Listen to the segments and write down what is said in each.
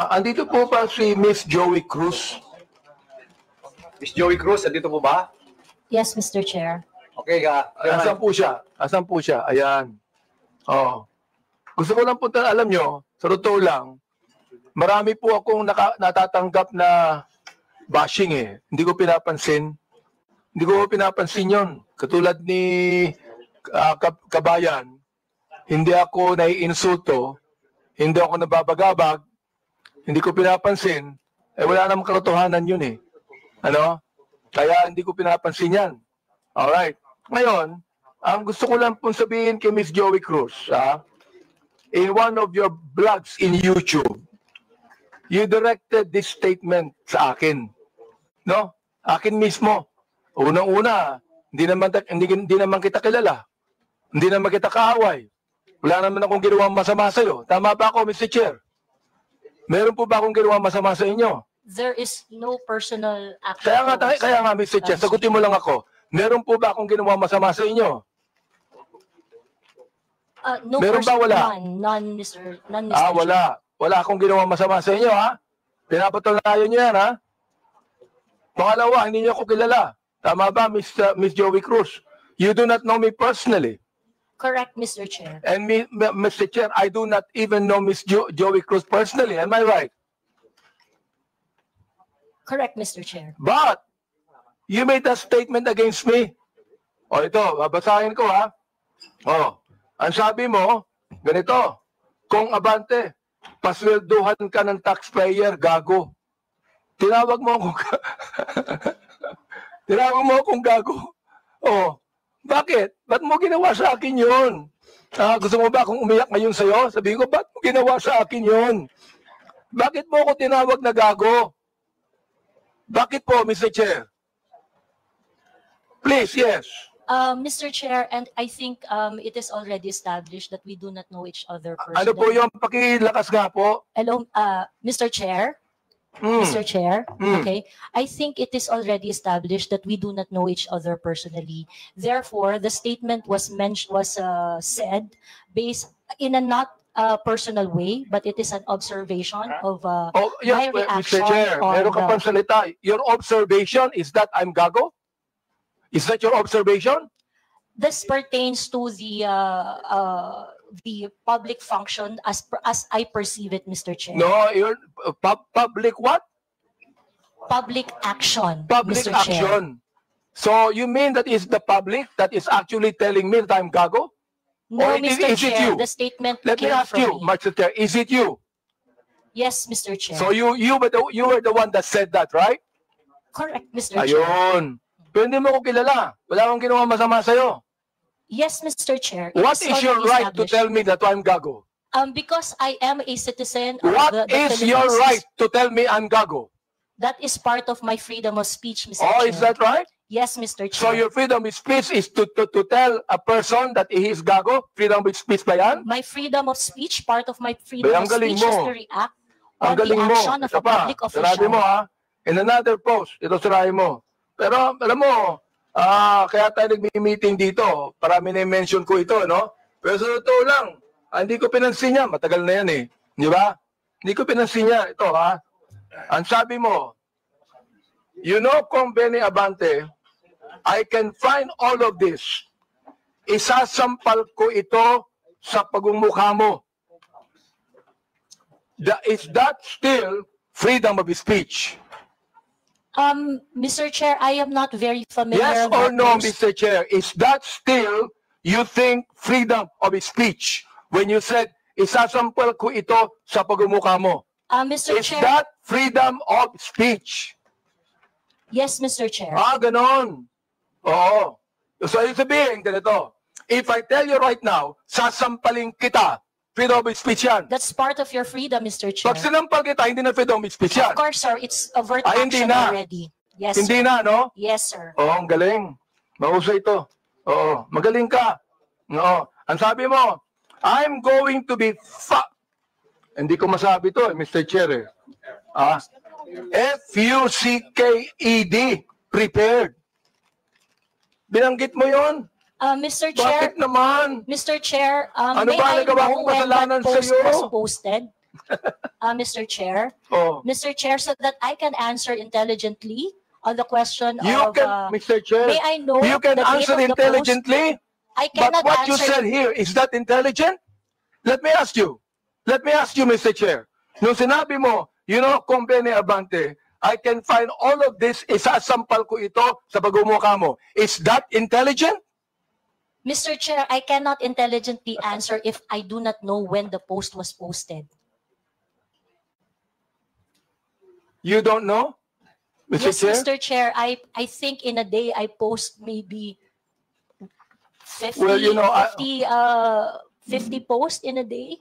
Andito po pa si Miss Joey Cruz. Miss Joey Cruz, andito po ba? Yes, Mr. Chair. Okay, Asan po siya? Asan po siya? Ayan. Oh. Gusto ko lang po alam nyo, sa totoo lang, marami po akong natatanggap na bashing eh. Hindi ko pinapansin. Hindi ko pinapansin yon. Katulad ni Kabayan, hindi ako naiinsulto, hindi ako nababagabag, hindi ko pinapansin, eh wala namang katotohanan yun eh. Ano? Kaya hindi ko pinapansin yan. Alright. Ngayon, ang gusto ko lang pong sabihin kay Miss Joey Cruz, in one of your blogs in YouTube, you directed this statement sa akin. No? Akin mismo. Unang-una, hindi naman kita kilala. Hindi naman kita kaaway. Wala naman akong ginawang masama sa'yo. Tama ba ako, Mr. Chair? Meron po ba akong ginawang masama sa inyo? There is no personal action. Kaya nga, Mr. Chair, sagutin mo lang ako. Meron po ba akong ginawang masama sa inyo? No, meron ba? Wala? None, Mr. Wala. Wala akong ginawang masama sa inyo, ha? Pinapatunayan nyo yan, ha? Pangalawa, hindi nyo ako kilala. Tama ba, Miss Joey Cruz? You do not know me personally. Correct, Mr. Chair. And Mr. Chair, I do not even know Miss Joey Cruz personally. Am I right? Correct, Mr. Chair. But, you made a statement against me. O ito, babasahin ko ha. O, ang sabi mo, ganito, kung Abante, paswelduhan ka ng taxpayer, gago. Tinawag mo akong tinawag mo akong gago. O, bakit? Ba't mo ginawa sa akin yun? Gusto mo ba akong umiyak ngayon sa'yo? Sabihin ko, ba't mo ginawa sa akin yun? Bakit mo ako tinawag na gago? Bakit po, Mr. Chair? Please, yes. Mr. Chair, and I think it is already established that we do not know each other personally. Ano po yung pakilakas nga po? Hello, Mr. Chair? Mr. Chair, okay. I think it is already established that we do not know each other personally. Therefore, the statement was said based in a not personal way, but it is an observation of my reaction. Mr. Chair, meron ka pang salita. Your observation is that I'm gago? Is that your observation? This pertains to the public function as I perceive it, Mr. Chair. No, you're public what? Public action, Public Mr. action. Chair. So you mean that is the public that is actually telling me that I'm gago? No, or Mr. is Chair, it you? the statement Let me came ask from you, me. Mr. Chair, is it you? Yes, Mr. Chair. So you were the one that said that, right? Correct, Mr. Chair. Ayun. Pero hindi mo ko kilala. Wala akong ginawa masama sa'yo. Yes, Mr. Chair. It What is your already right to established. tell me that I'm gago? Because I am a citizen of What the is Philippines. your right to tell me I'm gago? That is part of my freedom of speech, Mr. Oh, Chair. is that right? Yes, Mr. Chair. So your freedom of speech is to tell a person that he is gago? Freedom of speech ba yan? My freedom of speech, part of my freedom Ang of galing speech is mo. to react Ang on the galing mo. action of Ito a public pa, sarabi official. mo ha. In another post, ito sarabi mo. Pero alam mo, kaya tayo nagmi-meeting dito. Parami na-mention ko ito, no? Pero sa totoo lang, hindi ko pinansin niya. Matagal na yan eh. Di ba? Hindi ko pinansin niya. Ito ha. Ang sabi mo, you know, kung Benny Abante, I can find all of this. Isasampal ko ito sa pagmumukha mo. Is that still freedom of speech? Mr. Chair, I am not very familiar. Yes or no, Mr. Chair? Is that still, you think, freedom of speech? When you said, isasampal ko ito sa pagmumukha mo. Mr. Is Chair, that freedom of speech? yes, Mr. Chair. Ganon. Oo. So, ibig sabihin, ganito. If I tell you right now, sasampalin kita, freedom of speech yan. That's part of your freedom, Mr. Chair. Pag sinampal kita, hindi na freedom of speech yan. Of course, sir. It's overt Hindi action na. already. Yes, Hindi sir. na, no? Yes, sir. Oo, ang galing. Mahusay ito. Oo, magaling ka. Oo. Ang sabi mo, I'm going to be Hindi ko masabi to, Mr. Chair. F-U-C-K-E-D. Prepared. Binanggit mo yon? Mr. Chair, Bakit naman? Mr. Chair, Ano may ba I nagawa know kong when kasalanan that post sa'yo? was posted? Mr. Chair. Oh. Mr. Chair, so that I can answer intelligently on the question You of, can, Mr. Chair, may I know you can the date answer of the post? intelligently, I but cannot what you answer. said here, is that intelligent? Let me ask you, Mr. Chair. Nung sinabi mo, you know, Convene Abante, I can find all of this, isasampal ko ito sa pagmumukha mo. Is that intelligent? Mr. Chair, I cannot intelligently answer if I do not know when the post was posted. You don't know, Mr. Yes, Chair? Mr. Chair, I think in a day I post maybe 50, Well, you know, 50 posts in a day.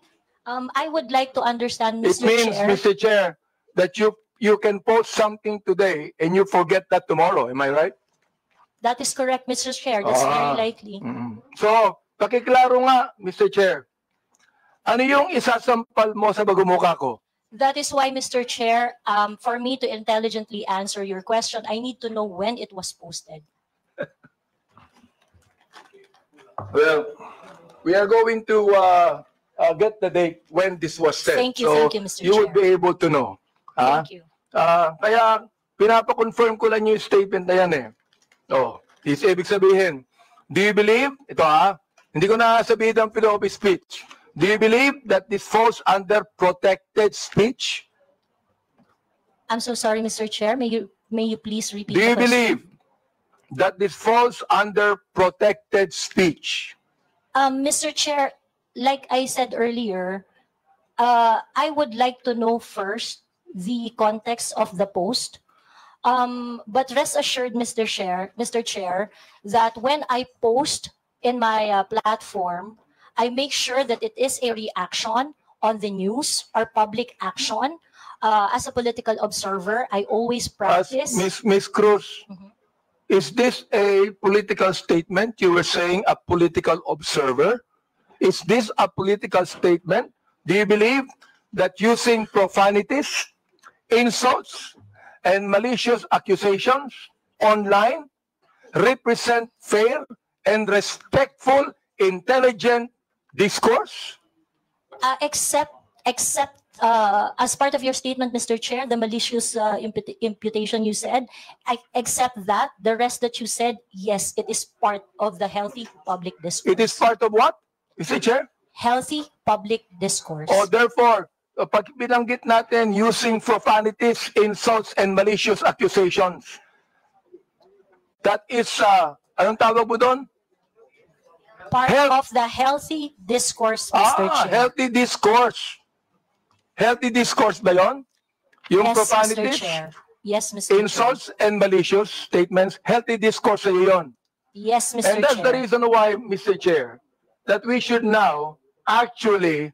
I would like to understand, It Mr. means, Chair. Mr. Chair, that you can post something today and you forget that tomorrow. Am I right? That is correct, Mr. Chair. That's very likely. So, pakiklaro nga, Mr. Chair. Ano yung isasampal mo sa bagumukha ko? That is why, Mr. Chair, for me to intelligently answer your question, I need to know when it was posted. Well, we are going to get the date when this was said. Thank you, Mr. You would Chair. be able to know. Thank you. Kaya, pinapa-confirm ko lang yung statement na yan eh. Oh, is ibig sabihin, do you believe, ito hindi ko na sabihin ang freedom of speech. Do you believe that this falls under protected speech? I'm so sorry, Mr. Chair. May you please repeat Do the you question? believe that this falls under protected speech? Mr. Chair, like I said earlier, I would like to know first the context of the post. But rest assured, Mr. Chair, that when I post in my platform, I make sure that it is a reaction on the news or public action. As a political observer, I always practice. Ms. Cruz, is this a political statement? You were saying a political observer. Is this a political statement? Do you believe that using profanities, insults, and malicious accusations online represent fair and respectful, intelligent discourse? Except as part of your statement, Mr. Chair, the malicious imputation you said, I accept that. The rest that you said, yes, it is part of the healthy public discourse. It is part of what, Mr. Chair? Healthy public discourse. O therefore, pag binanggit natin using profanities, insults, and malicious accusations, that is, anong tawag mo doon? Part of the healthy discourse, Mr. Chair. Healthy discourse. Healthy discourse ba yun? Yung Yes, Mr. profanities, Chair. Yes, Mr. insults, and malicious statements, healthy discourse sa yun. Yes, Mr. And that's the Chair. reason why, Mr. Chair, that we should now actually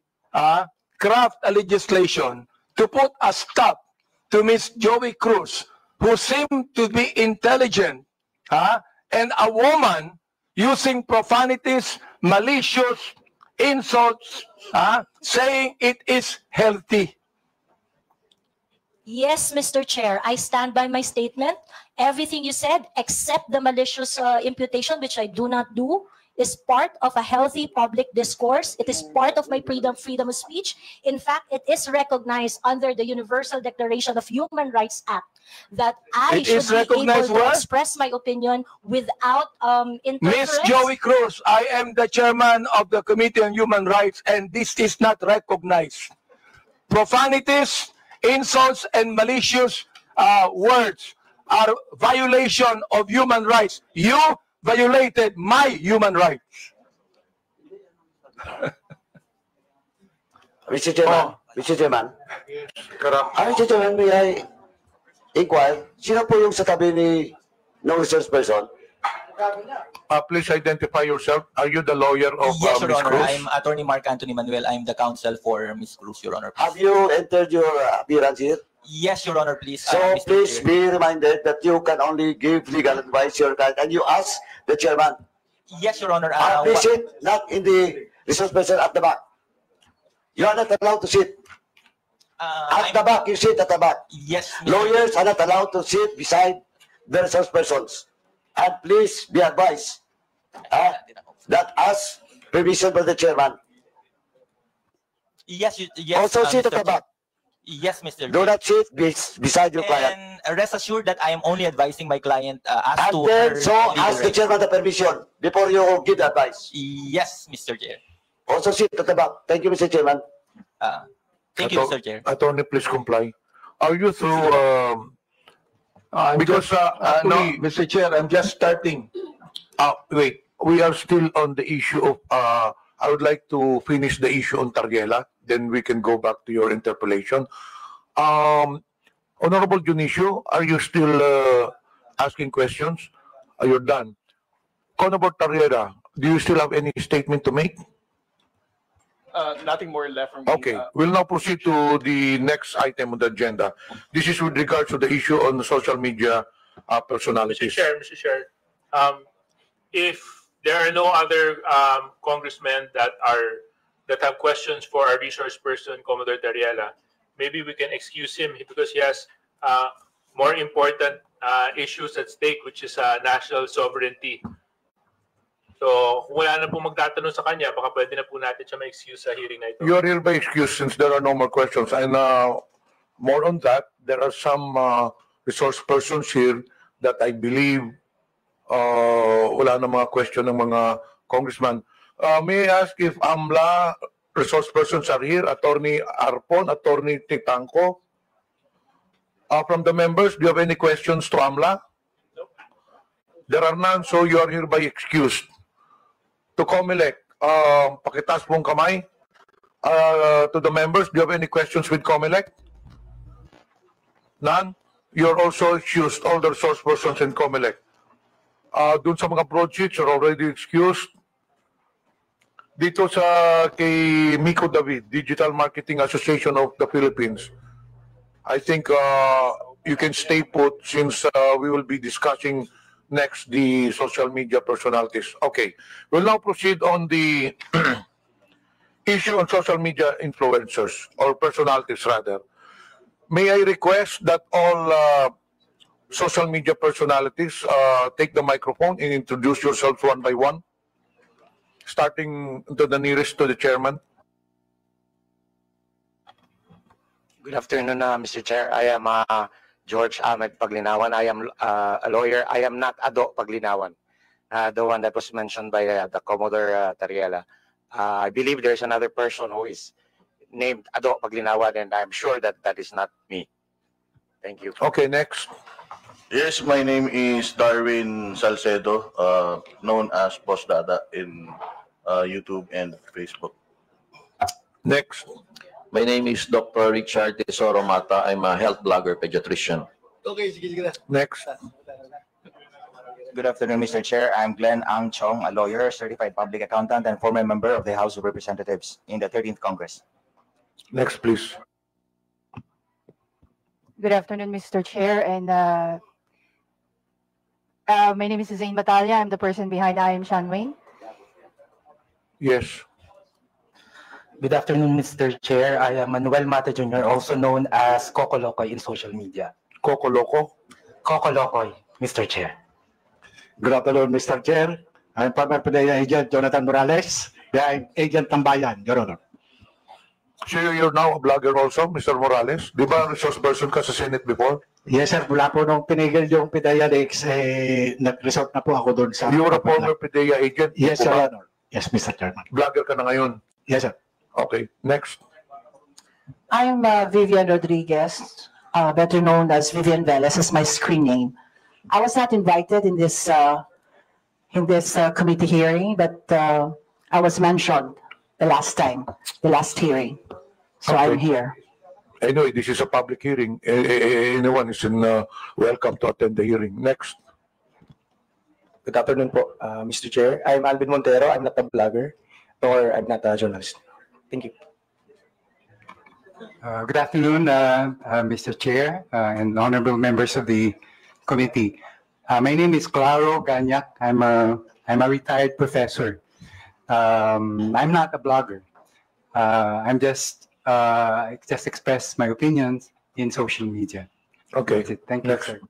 craft a legislation to put a stop to Ms. Joey Cruz, who seemed to be intelligent, and a woman using profanities, malicious insults, saying it is healthy. Yes, Mr. Chair, I stand by my statement. Everything you said, except the malicious imputation, which I do not do, is part of a healthy public discourse. It is part of my freedom of speech. In fact, it is recognized under the Universal Declaration of Human Rights Act that I It is should be able recognized to what? express my opinion without interference. Ms. Joey Cruz, I am the chairman of the Committee on Human Rights, and this is not recognized. Profanities, insults, and malicious words are violation of human rights. You violated my human rights. Mr. Chairman, Mr. Chairman, Mr. Chairman, may I inquire, sino po yung sa tabi ni no resource person? Please identify yourself. Are you the lawyer of Yes, Your Ms. Honor. Cruz? I'm Attorney Mark Anthony Manuel. I'm the counsel for Ms. Cruz, Your Honor. Have you entered your appearance here? Yes, Your Honor, please. So Mr. please Chair. be reminded that you can only give legal advice your client and you ask the chairman. Yes, Your Honor. Please sit not in the resource person at the back. You are not allowed to sit. At the back, you sit at the back. Yes, Mr. Lawyers are not allowed to sit beside the resource persons. And please be advised that as permission by the chairman. Yes, yes. Also sit at Mr. the back. Yes, Mr. Do Chair. not sit beside your client. And rest assured that I am only advising my client as And to then, her so legal ask the rights. chairman the permission before you give the advice. Yes, Mr. Chair. Also sit at the back. Thank you, Mr. Chairman. Thank you, Mr. Chair. Attorney, please comply. Are you through, because no, actually, Mr. Chair, I'm just starting. wait, we are still on the issue of, I would like to finish the issue on Tariela, then we can go back to your interpellation. Honorable Junicio, are you still asking questions? You're done. Honorable Tariela, do you still have any statement to make? Nothing more left from me. Okay, we'll now proceed to the next item on the agenda. This is with regards to the issue on the social media personalities. Mr. Chair, if there are no other congressmen that have questions for our resource person, Commodore Tariela, maybe we can excuse him because he has more important issues at stake, which is national sovereignty. So, kung wala na po magtatanong sa kanya, baka pwede na po natin siya ma-excuse sa hearing na ito. You are hereby excused since there are no more questions. And more on that, there are some resource persons here that I believe wala na mga question ng mga congressman. May I ask if AMLA resource persons are here? Attorney Arpon, Attorney Titanco. From the members, do you have any questions to AMLA? No. There are none, so you are hereby excused. To COMELEC, pakitaas pong kamay. To the members, do you have any questions with COMELEC? None? You're also excused, all the resource persons in COMELEC. Dun sa mga broadsheets, you're already excused. Dito sa kay Miko David, Digital Marketing Association of the Philippines, I think you can stay put since we will be discussing next the social media personalities. Okay, we'll now proceed on the issue on social media influencers or personalities rather. May I request that all social media personalities take the microphone and introduce yourselves one by one, starting to the nearest to the chairman. Good afternoon, Mr. Chair. I am George Ahmed Paglinawan. I am a lawyer. I am not Ado Paglinawan, the one that was mentioned by the Commodore Tariela. I believe there's another person who is named Ado Paglinawan, and I'm sure that that is not me. Thank you. Okay, next. Yes, my name is Darwin Salcedo, known as Boss Dada in YouTube and Facebook. Next. My name is Dr. Richard Tesoro Mata. I'm a health blogger pediatrician. Next. Good afternoon, Mr. Chair. I'm Glenn Ang Chong, a lawyer, certified public accountant, and former member of the House of Representatives in the 13th Congress. Next, please. Good afternoon, Mr. Chair. And my name is Zain Batalya. I'm the person behind I Am Sean Wayne. Yes. Good afternoon, Mr. Chair. I am Manuel Mata Jr., also known as Coco Locoy in social media. Coco Loco? Coco Locoy, Mr. Chair. Good afternoon, Mr. Chair. I'm former PDEA agent Jonathan Morales. I'm agent Tambayan, Your Honor. So you're now a blogger also, Mr. Morales? Di ba resource person ka sa Senate before? Yes, sir. Mula po nung pinigil yung PDEA Lex, nag-resort na po ako doon sa... You were a former PDEA agent? Yes, Your Honor. Yes, Mr. Chairman. Blogger ka na ngayon? Yes, sir. Okay, next. I am Vivian Rodriguez, better known as Vivian Velez, as my screen name. I was not invited in this committee hearing, but I was mentioned the last time, the last hearing. So Okay. I'm here. Anyway, this is a public hearing. Anyone is welcome to attend the hearing. Next. Good afternoon po, Mr. Chair. I'm Alvin Montero. I'm not a blogger, or I'm not a journalist. Thank you. Good afternoon, Mr. Chair and honorable members of the committee. My name is Claro Ganyak. I'm a retired professor. I'm not a blogger. I'm just express my opinions in social media. Okay. That's it. Thank you, sir.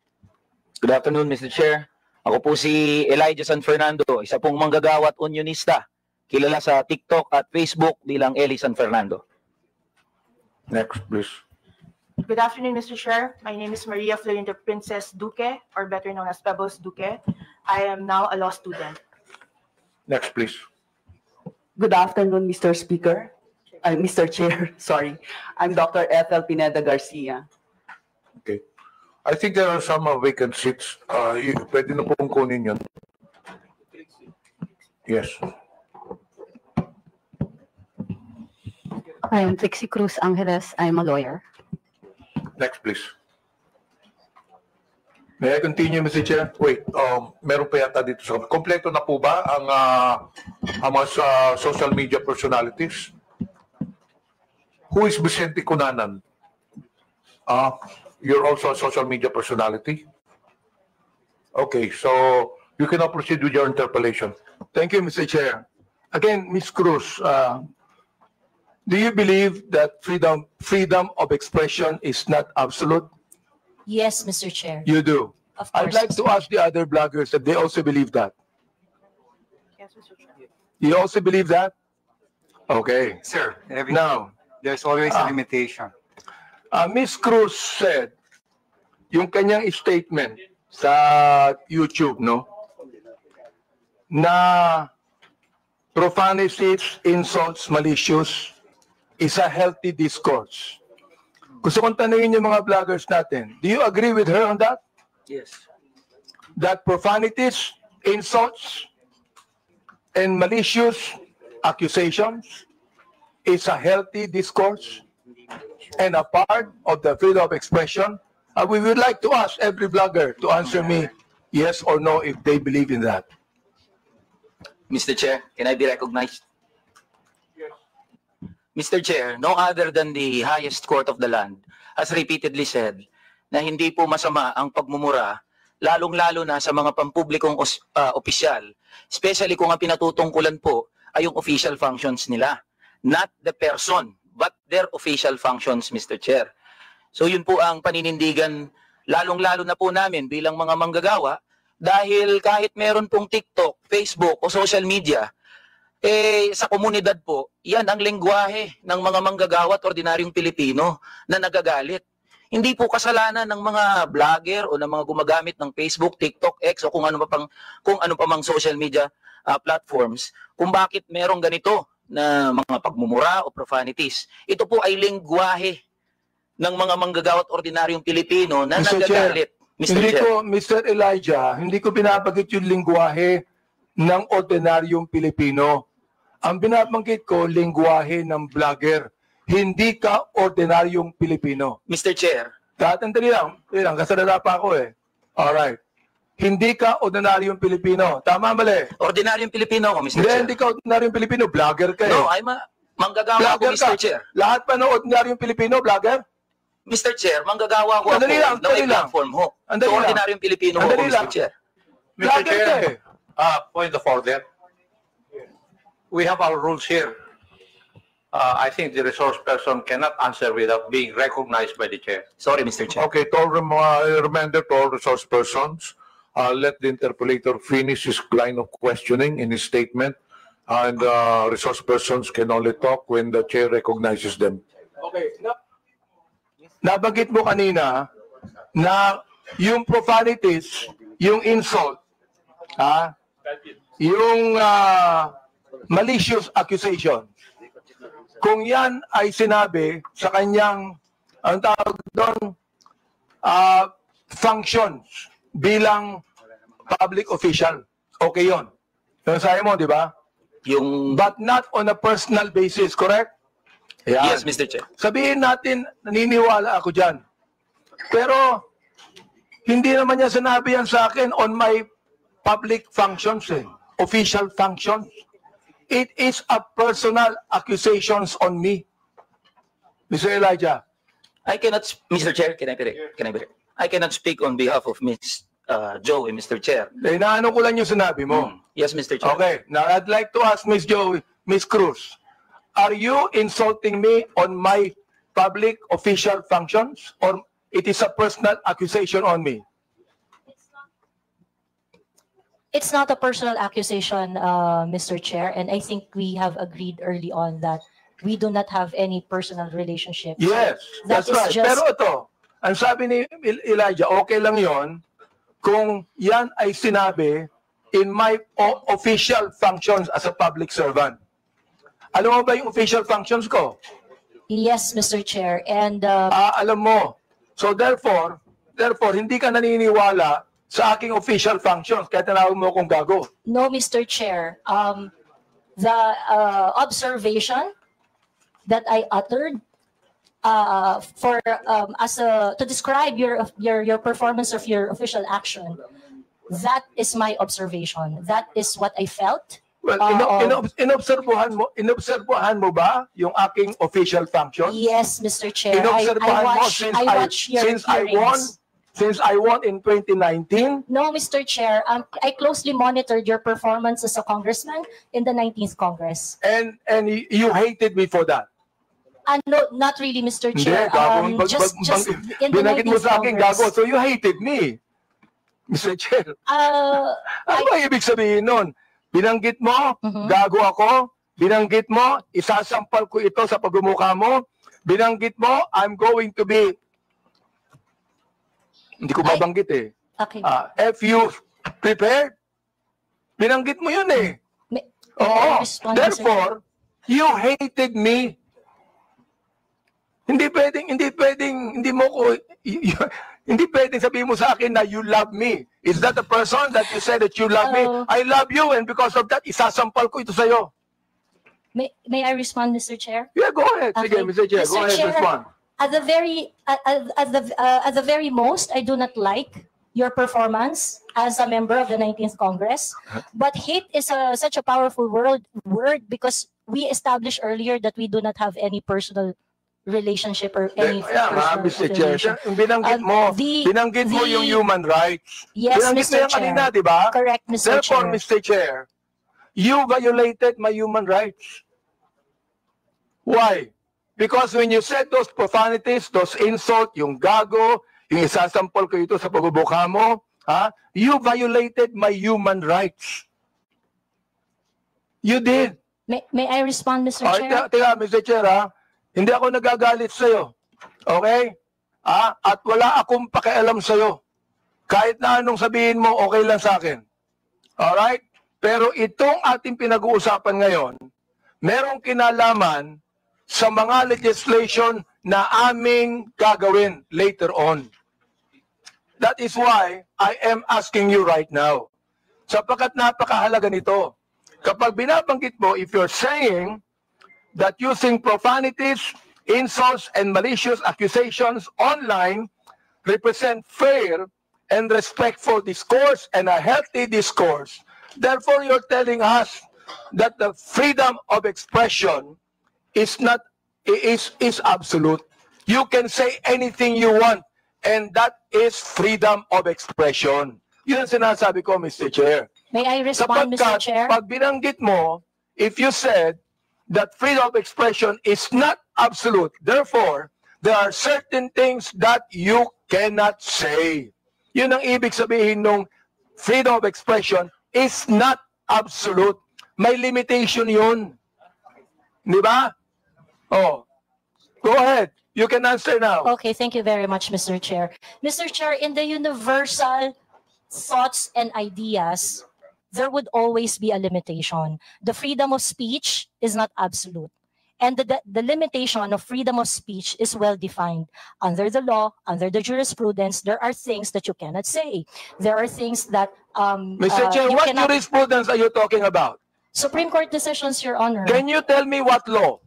Good afternoon, Mr. Chair. Ako po si Elijah San Fernando, isa pong manggagawa at unionista, kilala sa TikTok at Facebook bilang Eli San Fernando. Next, please. Good afternoon, Mr. Chair. My name is Maria Florinda Princess Duque, or better known as Pebbles Duque. I am now a law student. Next, please. Good afternoon, Mr. Speaker. Mr. Chair, sorry. I'm Dr. Ethel Pineda Garcia. Okay. I think there are some vacant seats. Pwede na pong kunin yun. Yes. I am Trixie Cruz Angeles. I'm a lawyer. Next, please. May I continue, Mr. Chair? Wait, meron pa yata dito. So, kompleto na po ba ang mga social media personalities? Who is Vicente Cunanan? You're also a social media personality? Okay, so you can now proceed with your interpellation. Thank you, Mr. Chair. Again, Ms. Cruz, do you believe that freedom of expression is not absolute? Yes, Mr. Chair. You do. Of course, I'd like to ask the other bloggers if they also believe that. Yes, Mr. Chair. You also believe that? Okay. Sir, Now, there's always a limitation. Ms. Cruz said, yung kanyang statement sa YouTube, no? Na profanities, insults, malicious is a healthy discourse. Gusto kong tanungin yung mga vloggers natin, do you agree with her on that? Yes. That profanities, insults, and malicious accusations is a healthy discourse and a part of the freedom of expression? We would like to ask every blogger to answer me yes or no if they believe in that. Mr. Chair, can I be recognized? Yes. Mr. Chair, no other than the highest court of the land has repeatedly said na hindi po masama ang pagmumura, lalong-lalo na sa mga pampublikong opisyal, especially kung ang pinatutungkulan po ay yung official functions nila. Not the person, but their official functions, Mr. Chair. So yun po ang paninindigan, lalong-lalo na po namin bilang mga manggagawa, dahil kahit meron pong TikTok, Facebook o social media, sa komunidad po, yan ang lengguwahe ng mga manggagawa at ordinaryong Pilipino na nagagalit. Hindi po kasalanan ng mga vlogger o ng mga gumagamit ng Facebook, TikTok, X o kung ano pa mang social media platforms kung bakit merong ganito na mga pagmumura o profanities. Ito po ay lengguwahe ng mga manggagawa at ordinaryong Pilipino na nagagalit. Mr. Elijah, hindi ko binabanggit yung lingwahe ng ordinaryong Pilipino. Ang binabanggit ko, lingwahe ng vlogger. Hindi ka ordinaryong Pilipino. Mr. Chair. Tatandali lang, kasalala pa ako eh. Alright. Hindi ka ordinaryong Pilipino. Tama, mali? Ordinaryong Pilipino ako, Mr. Chair. Hindi ka ordinaryong Pilipino. Vlogger ka eh. No, manggagawa ako, Mr. Chair. Lahat pa ng ordinaryong Pilipino, vlogger? Mr. Chair, manggagawa ko ako na may platform ho. So, ordinaryong Pilipino ho, Mr. Chair. Mr. Chair, point of order. We have our rules here. I think the resource person cannot answer without being recognized by the chair. Sorry, Mr. Chair. Okay, to all reminder to all resource persons, let the interpolator finish his line of questioning in his statement, and resource persons can only talk when the chair recognizes them. Okay. Nabanggit mo kanina na yung profanities, yung insult, yung malicious accusation, kung yan ay sinabi sa kanyang, ang tawag doon, functions bilang public official, okay yun. Yung sabi mo, di ba? But not on a personal basis, correct? Yan. Yes, Mr. Chair. Sabihin natin, naniniwala ako dyan. Pero, hindi naman niya sinabi yan sa akin on my public functions, official functions. It is a personal accusations on me. Mr. Elijah. Mr. Chair, can I be I cannot speak on behalf of Ms. Joey, Mr. Chair. Inaano ko lang yung sinabi mo. Yes, Mr. Chair. Okay. Now, I'd like to ask Ms. Joey, Ms. Cruz, are you insulting me on my public official functions or it is a personal accusation on me? It's not a personal accusation, Mr. Chair, and I think we have agreed early on that we do not have any personal relationship. Yes, That that's is right. just- Pero ito, ang sabi ni Elijah, okay lang yon kung yan ay sinabi in my official functions as a public servant. Alam mo ba yung official functions ko? Yes, Mr. Chair. And alam mo. So therefore, hindi ka naniniwala sa aking official functions kaya tinawag mo akong gago. no, Mr. Chair. The observation that I uttered to describe your performance of your official action, that is my observation. That is what I felt. Well, inobserbuhan mo ba yung aking official functions? Yes, Mr. Chair. Inobserbuhan mo I watch your hearings. Since I won in 2019? No, Mr. Chair. I closely monitored your performance as a congressman in the 19th Congress. And you hated me for that? No, not really, Mr. Chair. Just in the binanggit mo 19th sa akin Congress. gago, so you hated me, Mr. Chair. Ano ba ibig sabihin nun? Binanggit mo, gago ako. Binanggit mo, isasampal ko ito sa pagmumukha mo. Binanggit mo, I'm going to be... Hindi ko babanggit eh. Okay. If you prepared, binanggit mo yun eh. Oo. Therefore, you hated me. Hindi pwedeng sabihin mo sa akin na you love me. Is that the person that you said that you love me? I love you and because of that, isasampal ko ito sa'yo. May I respond, Mr. Chair? Yeah, go ahead. Sige, Mr. Chair, go ahead, respond. At the very most, I do not like your performance as a member of the 19th Congress. But hate is such a powerful word because we established earlier that we do not have any personal relationship or any personal Mr. Chair, binanggit mo yung human rights. Yes, binanggit Mr. mo yan kanina, di ba? Correct, Mr. Therefore, Chair. Mr. Chair, you violated my human rights. Why? Because when you said those profanities, those insults, yung gago, yung isasampol ko ito sa pagbubuka mo, you violated my human rights. You did. May I respond, Mr. Chair? Teka, Mr. Chair, hindi ako nagagalit sa'yo. Okay? At wala akong pakialam sa'yo. Kahit na anong sabihin mo, okay lang sa akin. Alright? Pero itong ating pinag-uusapan ngayon, merong kinalaman sa mga legislation na aming gagawin later on. That is why I am asking you right now. Sapagkat napakahalaga nito. Kapag binabanggit mo, if you're saying that using profanities, insults, and malicious accusations online represent fair and respectful discourse and a healthy discourse, therefore you're telling us that the freedom of expression is absolute. You can say anything you want, and that is freedom of expression. Yun ang sinasabi ko, Mr. Chair. May I respond, Mr. Chair? Pag binanggit mo, if you said that freedom of expression is not absolute, therefore, there are certain things that you cannot say. Yun ang ibig sabihin ng freedom of expression is not absolute. May limitation yun. Di ba? Oh. Go ahead. You can answer now. Okay, thank you very much, Mr. Chair. Mr. Chair, in the universal thoughts and ideas, there would always be a limitation. The freedom of speech is not absolute. And the limitation of freedom of speech is well defined. Under the law, under the jurisprudence, there are things that you cannot say. There are things that Mr. Chair, you what cannot... jurisprudence are you talking about? Supreme Court decisions, Your Honor. Can you tell me what law?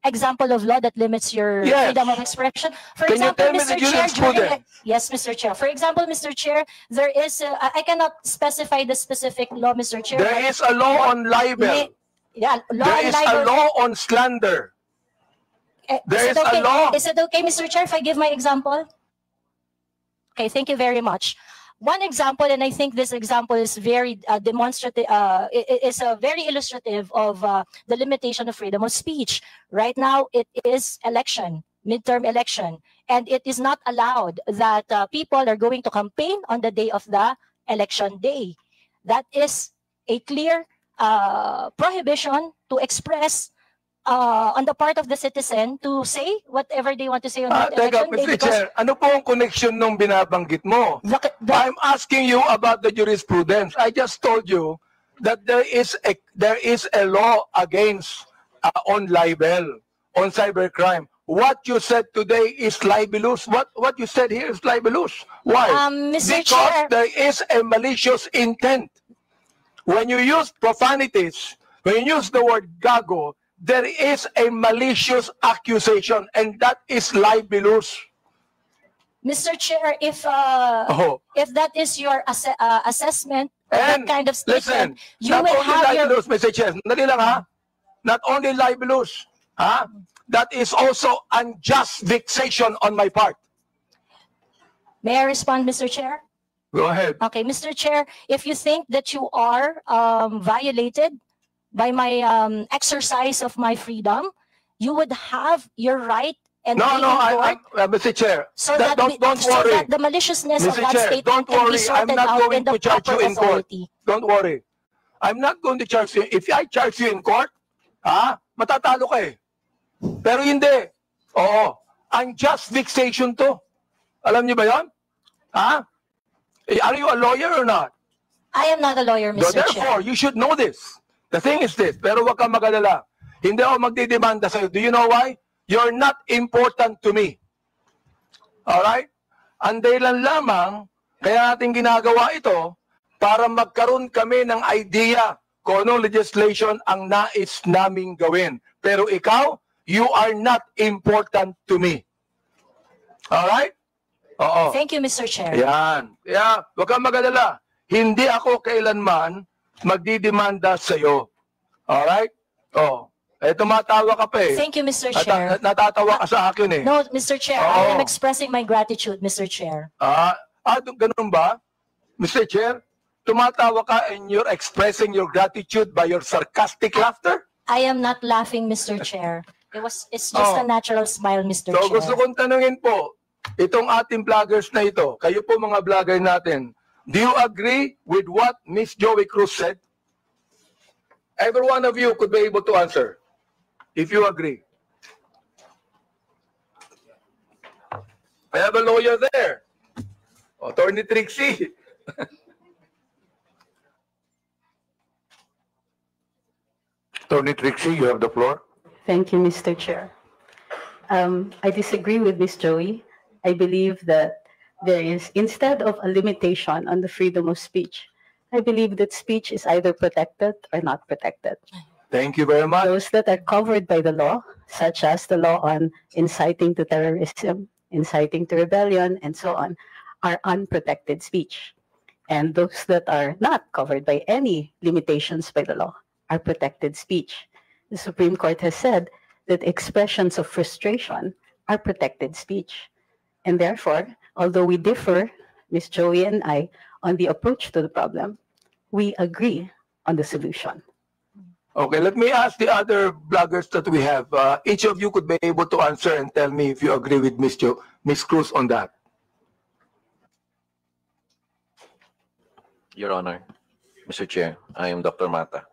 Example of law that limits your Yes. freedom of expression. For Can you example, tell me Mr. the Chair, jurisprudence? yes, Mr. Chair. For example, Mr. Chair, there is I cannot specify the specific law, Mr. Chair. There is a law on libel. Yeah, law There on is a libel. law on slander. There is a law. Is it okay, Mr. Chair, if I give my example? Okay, thank you very much. One example, and I think this example is very demonstrative, is very illustrative of the limitation of freedom of speech. Right now, it is election, midterm election, and it is not allowed that people are going to campaign on the day of the election day. That is a clear prohibition to express on the part of the citizen to say whatever they want to say on that Teka, election day? Mr. Because Chair, ano po ang connection nung binabanggit mo? I'm asking you about the jurisprudence. I just told you that there is a law against on libel, on cybercrime. What you said today is libelous. What you said here is libelous. Why? Mr. Because Chair. there is a malicious intent. When you use profanities, when you use the word gago, there is a malicious accusation, and that is libelous. Mr. Chair, if if that is your assessment of And that kind of listen, statement, you not will only have your... libelous, Mr. Chair, dali lang ha, not only libelous, ha, that is also unjust vexation on my part. May I respond, Mr. Chair? Go ahead. Okay, Mr. Chair, if you think that you are violated by my exercise of my freedom, you would have your right and No, be no, in court Mr. Chair, so that, don't so worry. that the maliciousness of Mr. that Chair, statement don't can be worry. I'm sorted not out going in the to charge proper you in court. authority. Don't worry. I'm not going to charge you. If I charge you in court, matatalo ka eh. Pero hindi. Oo. Unjust vexation to. Alam niyo ba yan? Are you a lawyer or not? I am not a lawyer, So Mr. therefore, Chair. you should know this. The thing is this, pero wag kang mag-alala. Hindi ako magdidemanda sa'yo. Do you know why? You're not important to me. Alright? Ang dahilan lamang, kaya natin ginagawa ito, para magkaroon kami ng idea kung anong legislation ang nais naming gawin. Pero ikaw, you are not important to me. Alright? Oo. Thank you, Mr. Chair. Yan. Kaya, huwag kang mag-alala. Hindi ako kailanman magdidemanda sa'yo. Alright? Oh. Tumatawa ka pa eh. Thank you, Mr. Chair. Natatawa ka sa akin eh. No, Mr. Chair, I am expressing my gratitude, Mr. Chair. Ganun ba? Mr. Chair, tumatawa ka and you're expressing your gratitude by your sarcastic laughter? I am not laughing, Mr. Chair. It's just a natural smile, Mr. So Chair. gusto kong tanungin po, itong ating vloggers na ito, kayo po mga vlogger natin, do you agree with what Miss Joey Cruz said? Every one of you could be able to answer, if you agree. I have a lawyer there. Attorney Trixie. Attorney Trixie, you have the floor. Thank you, Mr. Chair. I disagree with Ms. Joey. I believe that there is, instead of a limitation on the freedom of speech, I believe that speech is either protected or not protected. Thank you very much. Those that are covered by the law, such as the law on inciting to terrorism, inciting to rebellion, and so on, are unprotected speech. And those that are not covered by any limitations by the law are protected speech. The Supreme Court has said that expressions of frustration are protected speech. And therefore, although we differ, Ms. Joey and I, on the approach to the problem, we agree on the solution. Okay, let me ask the other bloggers that we have. Each of you could be able to answer and tell me if you agree with Ms. Cruz on that. Your Honor, Mr. Chair, I am Dr. Mata.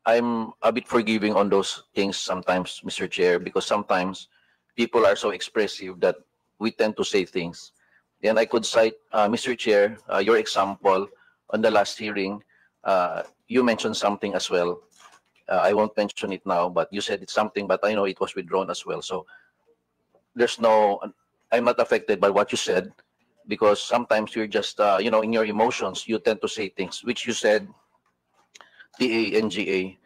I'm a bit forgiving on those things sometimes, Mr. Chair, because sometimes people are so expressive that we tend to say things. And I could cite, Mr. Chair, your example on the last hearing. You mentioned something as well. I won't mention it now, but you said it's something, but I know it was withdrawn as well. So there's no, I'm not affected by what you said, because sometimes you're just, in your emotions, you tend to say things, which you said, T-A-N-G-A,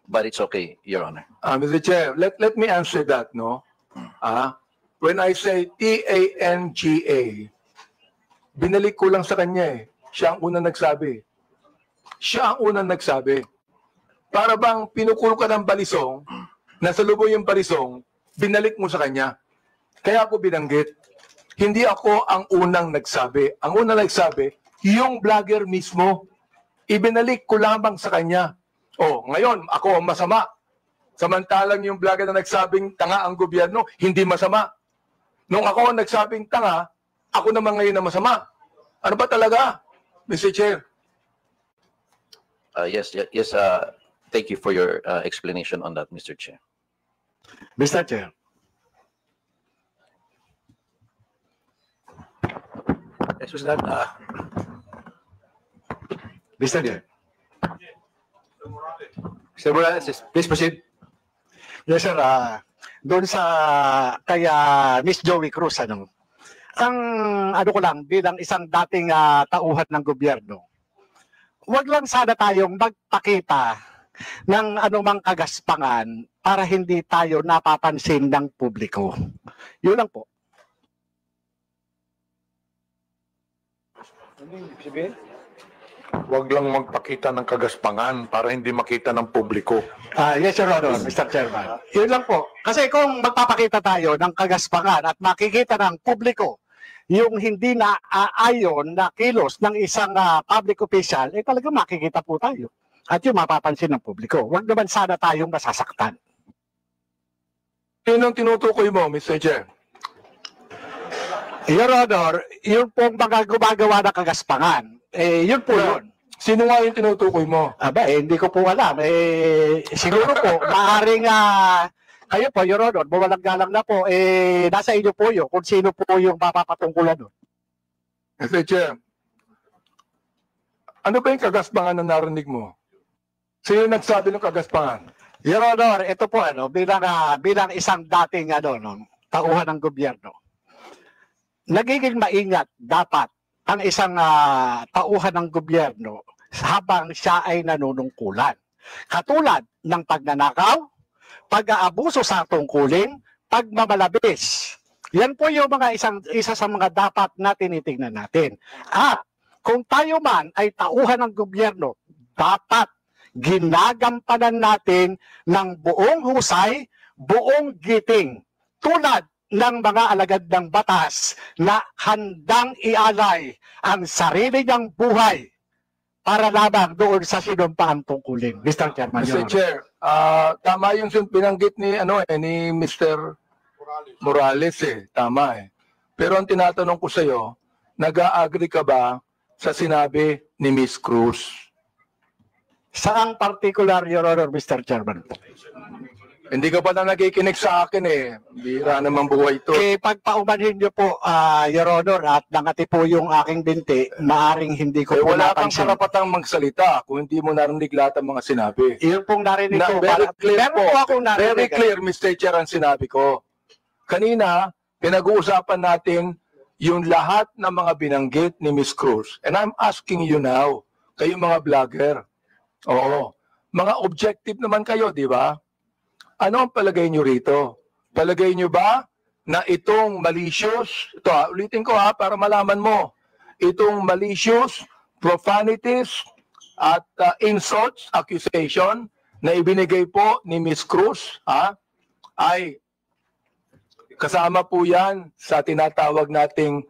but it's okay, Your Honor. Mr. Chair, let me answer that, no? When I say T-A-N-G-A, binalik ko lang sa kanya eh. Siya ang unang nagsabi. Siya ang unang nagsabi. Para bang pinukulo ka ng balisong, nasa lubong yung balisong, binalik mo sa kanya. Kaya ako binanggit. Hindi ako ang unang nagsabi. Ang unang nagsabi, yung vlogger mismo. Ibinalik ko lamang sa kanya. Oh, ngayon, ako ang masama. Samantalang yung vlogger na nagsabing tanga ang gobyerno, hindi masama. Nung ako ang nagsabing tanga, ako naman ngayon na masama. Ano ba talaga, Mr. Chair? Yes, Thank you for your explanation on that, Mr. Chair. Mr. Chair. Yes, was that, Mr. Chair. Mr. Morales, please proceed. Yes, sir. Doon sa kaya Miss Joey Cruz, ang ko lang bilang isang dating tauhan ng gobyerno, wag lang sana tayong magpakita ng anumang kagaspangan para hindi tayo napapansin ng publiko. Yun lang po. Huwag lang magpakita ng kagaspangan para hindi makita ng publiko. Yes, Your Honor, Mr. Chairman. Yun lang po. Kasi kung magpapakita tayo ng kagaspangan at makikita ng publiko yung hindi na ayon na kilos ng isang public official, talaga makikita po tayo. At yung mapapansin ng publiko. Huwag naman sana tayong masasaktan. Sinong tinutukoy mo, Mr. Chair? Your Honor, yun pong mga gumagawa ng kagaspangan. Yun po yun. Sino nga yung tinutukoy mo? Hindi ko po alam. Siguro po, maaaring kayo po, Your Honor, mawalang galang na po, nasa inyo po yun kung sino po yung mapapatungkulan doon. Mr. Chair, ano ba yung kagaspangan na narinig mo? Sino nagsabi ng kagaspangan? Your Honor, ito po, bilang isang dating tauhan ng gobyerno, nagiging maingat dapat ang isang tauhan ng gobyerno habang siya ay nanunungkulan. Katulad ng pagnanakaw, pag-aabuso sa tungkulin, pagmamalabis. Yan po yung isa sa mga dapat na tinitingnan natin. At kung tayo man ay tauhan ng gobyerno, dapat ginagampanan natin ng buong husay, buong giting. Tulad ng mga alagad ng batas na handang ialay ang sarili niyang buhay para lamang doon sa sinumpaang tungkulin. Mr. Chairman. Mr. Chair, tama yung binanggit ni Mr. Morales tama Pero ang tinatanong ko sa iyo, nag-a-agree ka ba sa sinabi ni Miss Cruz? Saang particular, Your Honor, Mr. Chairman? Hindi ka pa na nakikinig sa akin Bira naman buhay ito. Pagpaumanhin niyo po, Your Honor, at nangati po yung aking binti, maaring hindi ko po wala kang napansin. karapatang magsalita kung hindi mo narinig lahat ang mga sinabi. Yun pong narinig ko. Very clear po. Very narinig. clear, Mr. Chair, ang sinabi ko. Kanina, pinag-uusapan natin yung lahat ng mga binanggit ni Miss Cruz. And I'm asking you now, kayo mga vlogger. Oo. Mga objective naman kayo, di ba? Ano ang palagay nyo rito? Palagay nyo ba na itong malicious, ulitin ko para malaman mo, itong malicious, profanities, at insults, accusation na ibinigay po ni Miss Cruz, ay kasama po yan sa tinatawag nating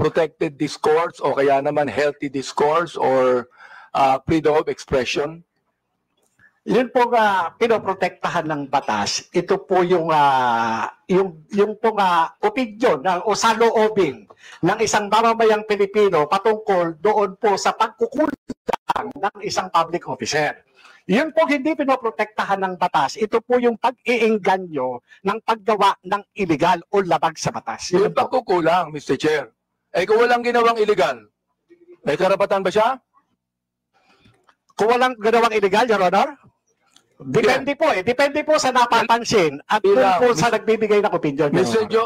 protected discourse o kaya naman healthy discourse or freedom of expression? Yun po pinoprotektahan ng batas. Ito po yung pong opinion o saloobin ng isang mamamayang Pilipino patungkol doon po sa pagkukulang ng isang public officer. Yun po hindi pinoprotektahan ng batas. Ito po yung pag-iingganyo ng paggawa ng illegal o labag sa batas. Yung pagkukulang, Mr. Chair. Kung walang ginawang illegal, may karapatan ba siya? Kung walang ginawang illegal, Your Honor? Depende po Depende po sa napapansin at kung po sa nagbibigay ng opinion.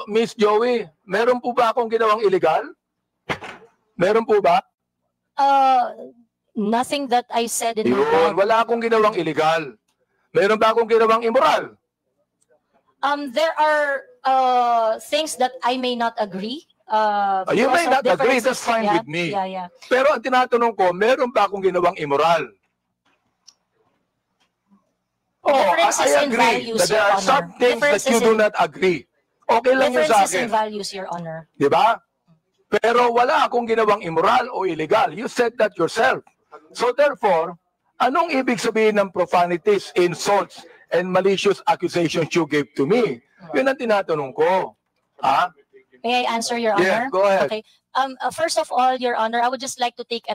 Miss Joey, meron po ba akong ginawang illegal? Meron po ba? Nothing that I said in wala akong ginawang illegal. Meron ba akong ginawang immoral? There are things that I may not agree. You may not agree, that's fine with me. Yeah. Pero ang tinatanong ko, meron ba akong ginawang immoral? Differences I in agree values, that there Your are some Honor. things that you do not agree. Okay lang yun sa Differences in akin. values, Your Honor. Di ba? Pero wala akong ginawang immoral o illegal. You said that yourself. So therefore, anong ibig sabihin ng profanities, insults, and malicious accusations you gave to me? Yun ang tinatanong ko. May I answer, Your Yeah, Honor? go ahead. Okay. First of all, Your Honor, I would just like to take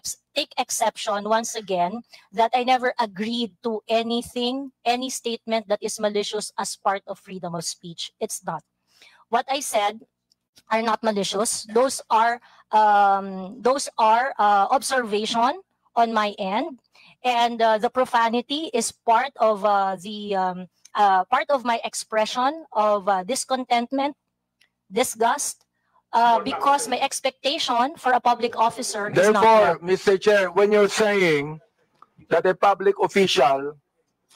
exception once again that I never agreed to anything, any statement that is malicious as part of freedom of speech. It's not. What I said are not malicious. Those are observation on my end, and the profanity is part of part of my expression of discontentment, disgust, because my expectation for a public officer is not Therefore, met. Mr. Chair, when you're saying that a public official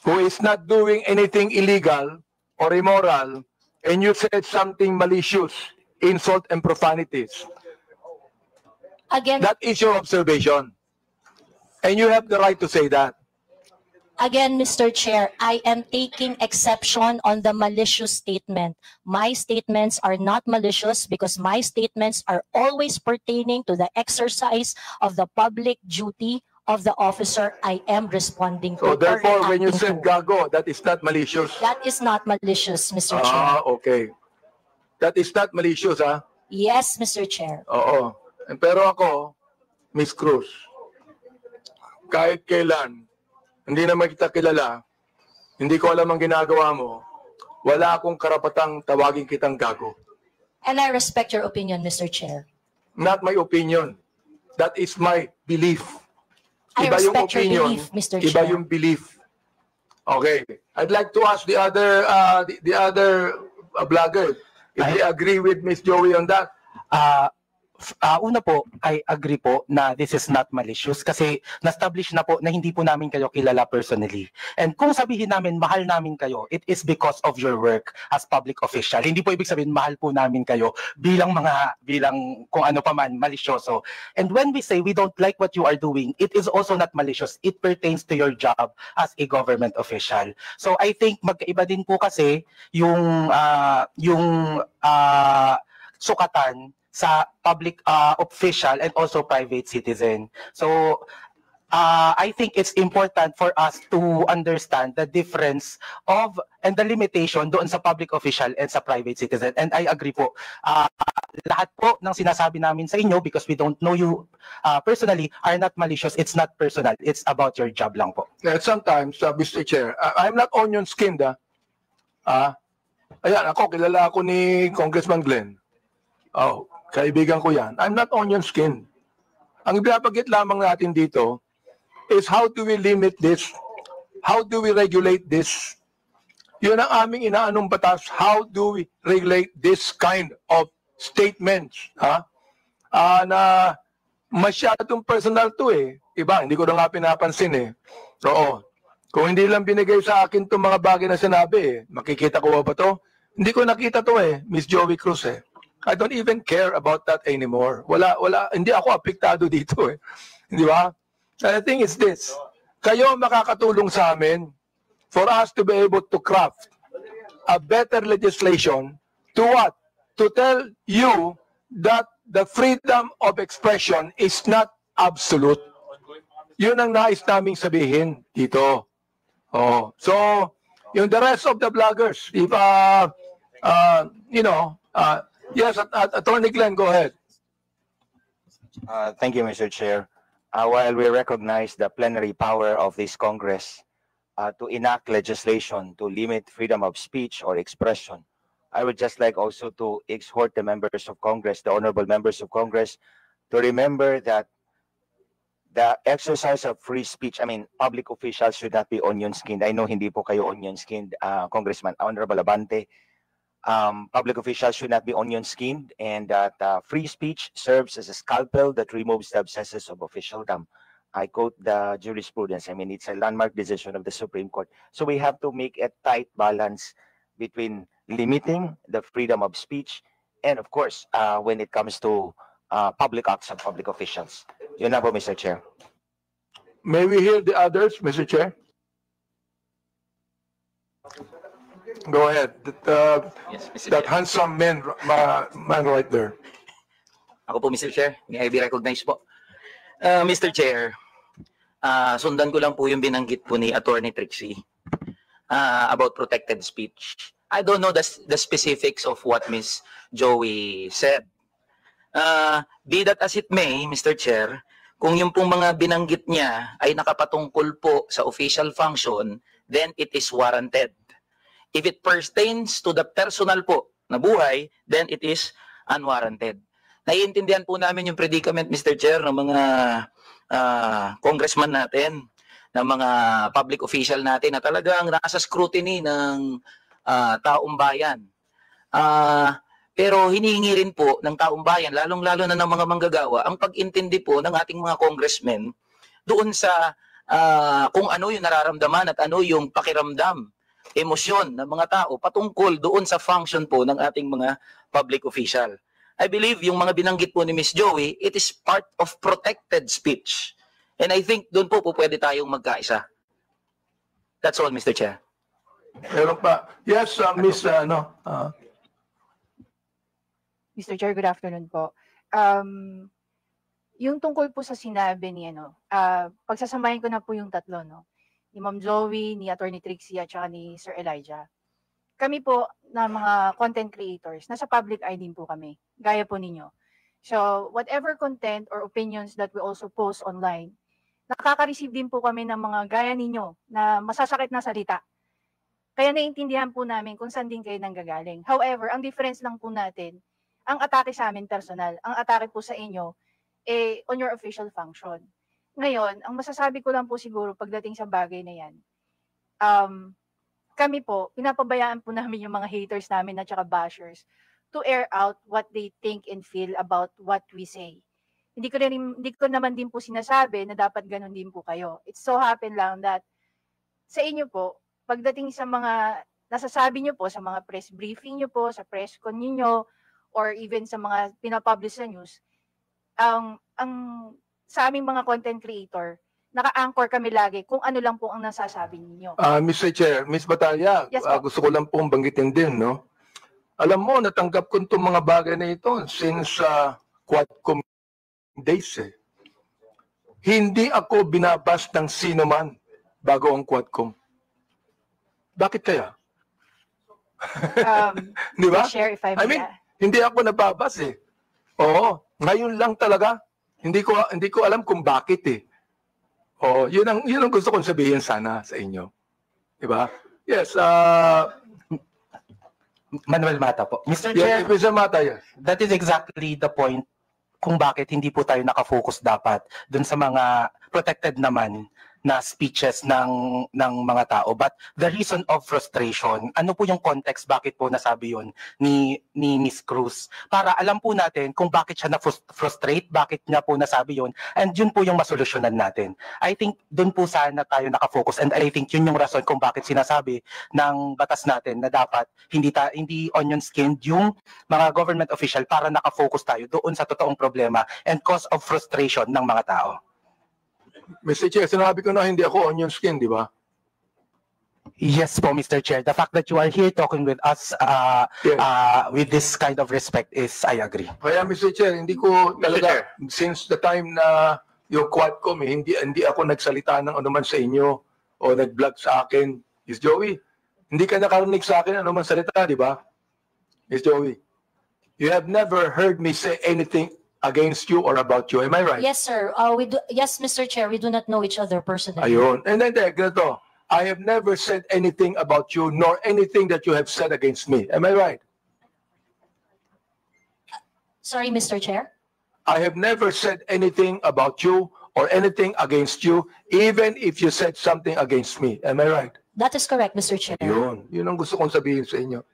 who is not doing anything illegal or immoral, and you said something malicious, insult and profanities, Again, that is your observation. And you have the right to say that. Again, Mr. Chair, I am taking exception on the malicious statement. My statements are not malicious because my statements are always pertaining to the exercise of the public duty of the officer I am responding to. So therefore, or when you reacting said to. gago, that is not malicious. That is not malicious, Mr. Chair. Ah, okay. That is not malicious, ah? Yes, Mr. Chair. Oo. Pero ako, Miss Cruz, kahit kailan, hindi naman kita kilala, hindi ko alam ang ginagawa mo, wala akong karapatang tawagin kitang gago. And I respect your opinion, Mr. Chair. Not my opinion. That is my belief. I Iba yung respect your opinion, belief, Mr. iba Chair. yung belief. Okay. I'd like to ask the other blogger if they agree with Miss Joey on that. Una po, I agree po na this is not malicious kasi na-establish na po na hindi po namin kayo kilala personally. And kung sabihin namin mahal namin kayo, it is because of your work as public official. Hindi po ibig sabihin mahal po namin kayo bilang kung ano pa man, malisyoso. And when we say we don't like what you are doing, it is also not malicious. It pertains to your job as a government official. So I think magkaiba din po kasi yung sukatan sa public official and also private citizen. So I think it's important for us to understand the difference of and the limitation doon sa public official and sa private citizen. And I agree po. Lahat po ng sinasabi namin sa inyo, because we don't know you personally, are not malicious. It's not personal. It's about your job lang po. Sometimes, Mr. Chair, I'm not onion-skinned. Ayan, kilala ako ni Congressman Glenn. Oh, kaibigan ko yan. I'm not onion-skinned. Ang ibabagit lamang natin dito is how do we limit this? How do we regulate this? Yun ang aming inaanong batas. How do we regulate this kind of statements? Na masyadong personal to eh. Iba, hindi ko na nga pinapansin eh. Oo. Kung hindi lang binigay sa akin itong mga bagay na sinabi eh, makikita ko ba to? Hindi ko nakita to eh, Miss Joey Cruz eh. I don't even care about that anymore. Hindi ako apektado dito eh. Di ba? And the thing is this, kayo makakatulong sa amin for us to be able to craft a better legislation to what? To tell you that the freedom of expression is not absolute. Yun ang nais naming sabihin dito. Oh, so, yung the rest of the bloggers, if, yes, Attorney Glenn, go ahead. Thank you, Mr. Chair. While we recognize the plenary power of this Congress to enact legislation to limit freedom of speech or expression, I would just like also to exhort the members of Congress, the honorable members of Congress, to remember that the exercise of free speech, I mean, public officials should not be onion-skinned. I know hindi po kayo onion-skinned, Congressman Honorable Abante. Public officials should not be onion-skinned, and that free speech serves as a scalpel that removes the abscesses of officialdom. I quote the jurisprudence. I mean, it's a landmark decision of the Supreme Court. So we have to make a tight balance between limiting the freedom of speech and, of course, when it comes to public acts of public officials. Yun na po, Mr. Chair. May we hear the others, Mr. Chair? Go ahead. That handsome man right there. Ako po, Mr. Chair. May I be recognized po? Mr. Chair, sundan ko lang po yung binanggit po ni Attorney Trixie about protected speech. I don't know the specifics of what Ms. Joey said. Be that as it may, Mr. Chair, kung yung pong mga binanggit niya ay nakapatungkol po sa official function, then it is warranted. If it pertains to the personal po na buhay, then it is unwarranted. Naiintindihan po namin yung predicament, Mr. Chair, ng mga congressman natin, ng mga public official natin na talagang nasa scrutiny ng taong bayan. Pero hinihingi rin po ng taong bayan, lalong-lalo na ng mga manggagawa, ang pag-intindi po ng ating mga congressmen doon sa kung ano yung nararamdaman at ano yung pakiramdam, emosyon ng mga tao patungkol doon sa function po ng ating mga public official. I believe yung mga binanggit po ni Ms. Joey, it is part of protected speech. And I think doon po pwede tayong magkaisa. That's all, Mr. Chair. Meron pa. Yes, Ms. Mr. Chair, good afternoon po. Yung tungkol po sa sinabi ni pagsasamahin ko na po yung tatlo, no? Ni Ma'am Joey, ni Attorney Trixie, at saka ni Sir Elijah. Kami po na mga content creators, nasa public eye din po kami, gaya po ninyo. So, whatever content or opinions that we also post online, nakaka-receive din po kami ng mga gaya ninyo na masasakit na salita. Kaya naiintindihan po namin kung saan din kayo nanggagaling. However, ang difference lang po natin, ang atake sa amin personal, ang atake po sa inyo, on your official function. Ngayon, ang masasabi ko lang po siguro pagdating sa bagay na yan, kami po, pinapabayaan po namin yung mga haters namin at saka bashers to air out what they think and feel about what we say. Hindi ko naman din po sinasabi na dapat ganun din po kayo. It so happen lang that sa inyo po, pagdating sa mga nasasabi nyo po, sa mga press briefing nyo po, sa press con niyo, or even sa mga pinapublish sa news, ang sa aming mga content creator, naka-anchor kami lagi kung ano lang po ang nasasabi ninyo. Mr. Chair, Ms. Batalla, Yes, po. gusto ko lang pong banggitin din, no? Alam mo, natanggap ko itong mga bagay na ito since Quadcom days eh. Hindi ako binabas ng sino man bago ang Quadcom. Bakit kaya? Di ba? Share if I mean, hindi ako nababas eh. Oo, ngayon lang talaga. Hindi ko alam kung bakit eh. Oo, yun ang gusto kong sabihin sana sa inyo. Di ba? Yes, Manuel Mata po. Mr. Yes, Chair, Mr. Mata, yes. that is exactly the point kung bakit hindi po tayo nakafocus dapat dun sa mga protected naman na speeches ng mga tao. But the reason of frustration, ano po yung context bakit po nasabi yun ni Ms. Cruz? Para alam po natin kung bakit siya na-frustrate, bakit niya po nasabi yun, and yun po yung masolusyonan natin. I think dun po sana tayo nakafocus, and I think yun yung rason kung bakit sinasabi ng batas natin na dapat hindi onion skinned yung mga government official para nakafocus tayo doon sa totoong problema and cause of frustration ng mga tao. Mr. Chair, sinabi ko na hindi ako onion skin, di ba? Yes po, Mr. Chair. The fact that you are here talking with us with this kind of respect is, I agree. Kaya Mr. Chair, hindi ko talaga, since the time na yung Quadcom, hindi ako nagsalita ng anuman sa inyo o nag-vlog sa akin. Miss Joey, hindi ka nakarinig sa akin anuman salita, di ba? Miss Joey, you have never heard me say anything against you or about you. Am I right? Yes, sir. Yes, Mr. Chair, we do not know each other personally. Ayun. And then, ganito, I have never said anything about you nor anything that you have said against me. Am I right? Sorry, Mr. Chair? I have never said anything about you or anything against you, even if you said something against me. Am I right? That is correct, Mr. Chair. Yun. Yun ang gusto kong sabihin sa inyo.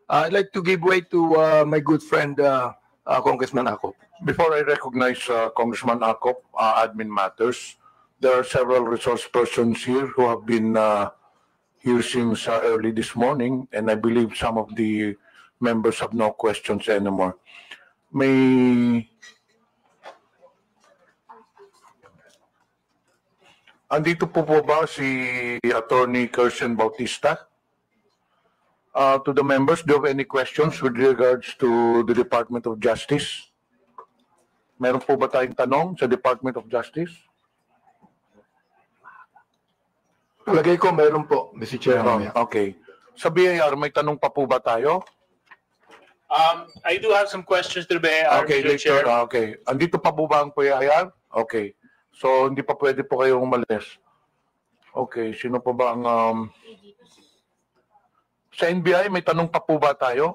I'd like to give way to my good friend, Congressman Akop. Before I recognize Congressman Akop, admin matters, there are several resource persons here who have been here since early this morning, and I believe some of the members have no questions anymore. Andito po ba si Attorney Kirsten Bautista? To the members, do you have any questions with regards to the Department of Justice? Meron po ba tayong tanong sa Department of Justice? Lagay ko meron po, Mr. Chair. Okay. Sa BIR, may tanong pa po ba tayo? I do have some questions to the BIR, Okay, Mr. Chair. later. Okay. Andito pa po ba ang BIR? Okay. So, hindi pa pwede po kayong umalis. Okay, sino pa ba ang... Sa NBI, may tanong pa po ba tayo?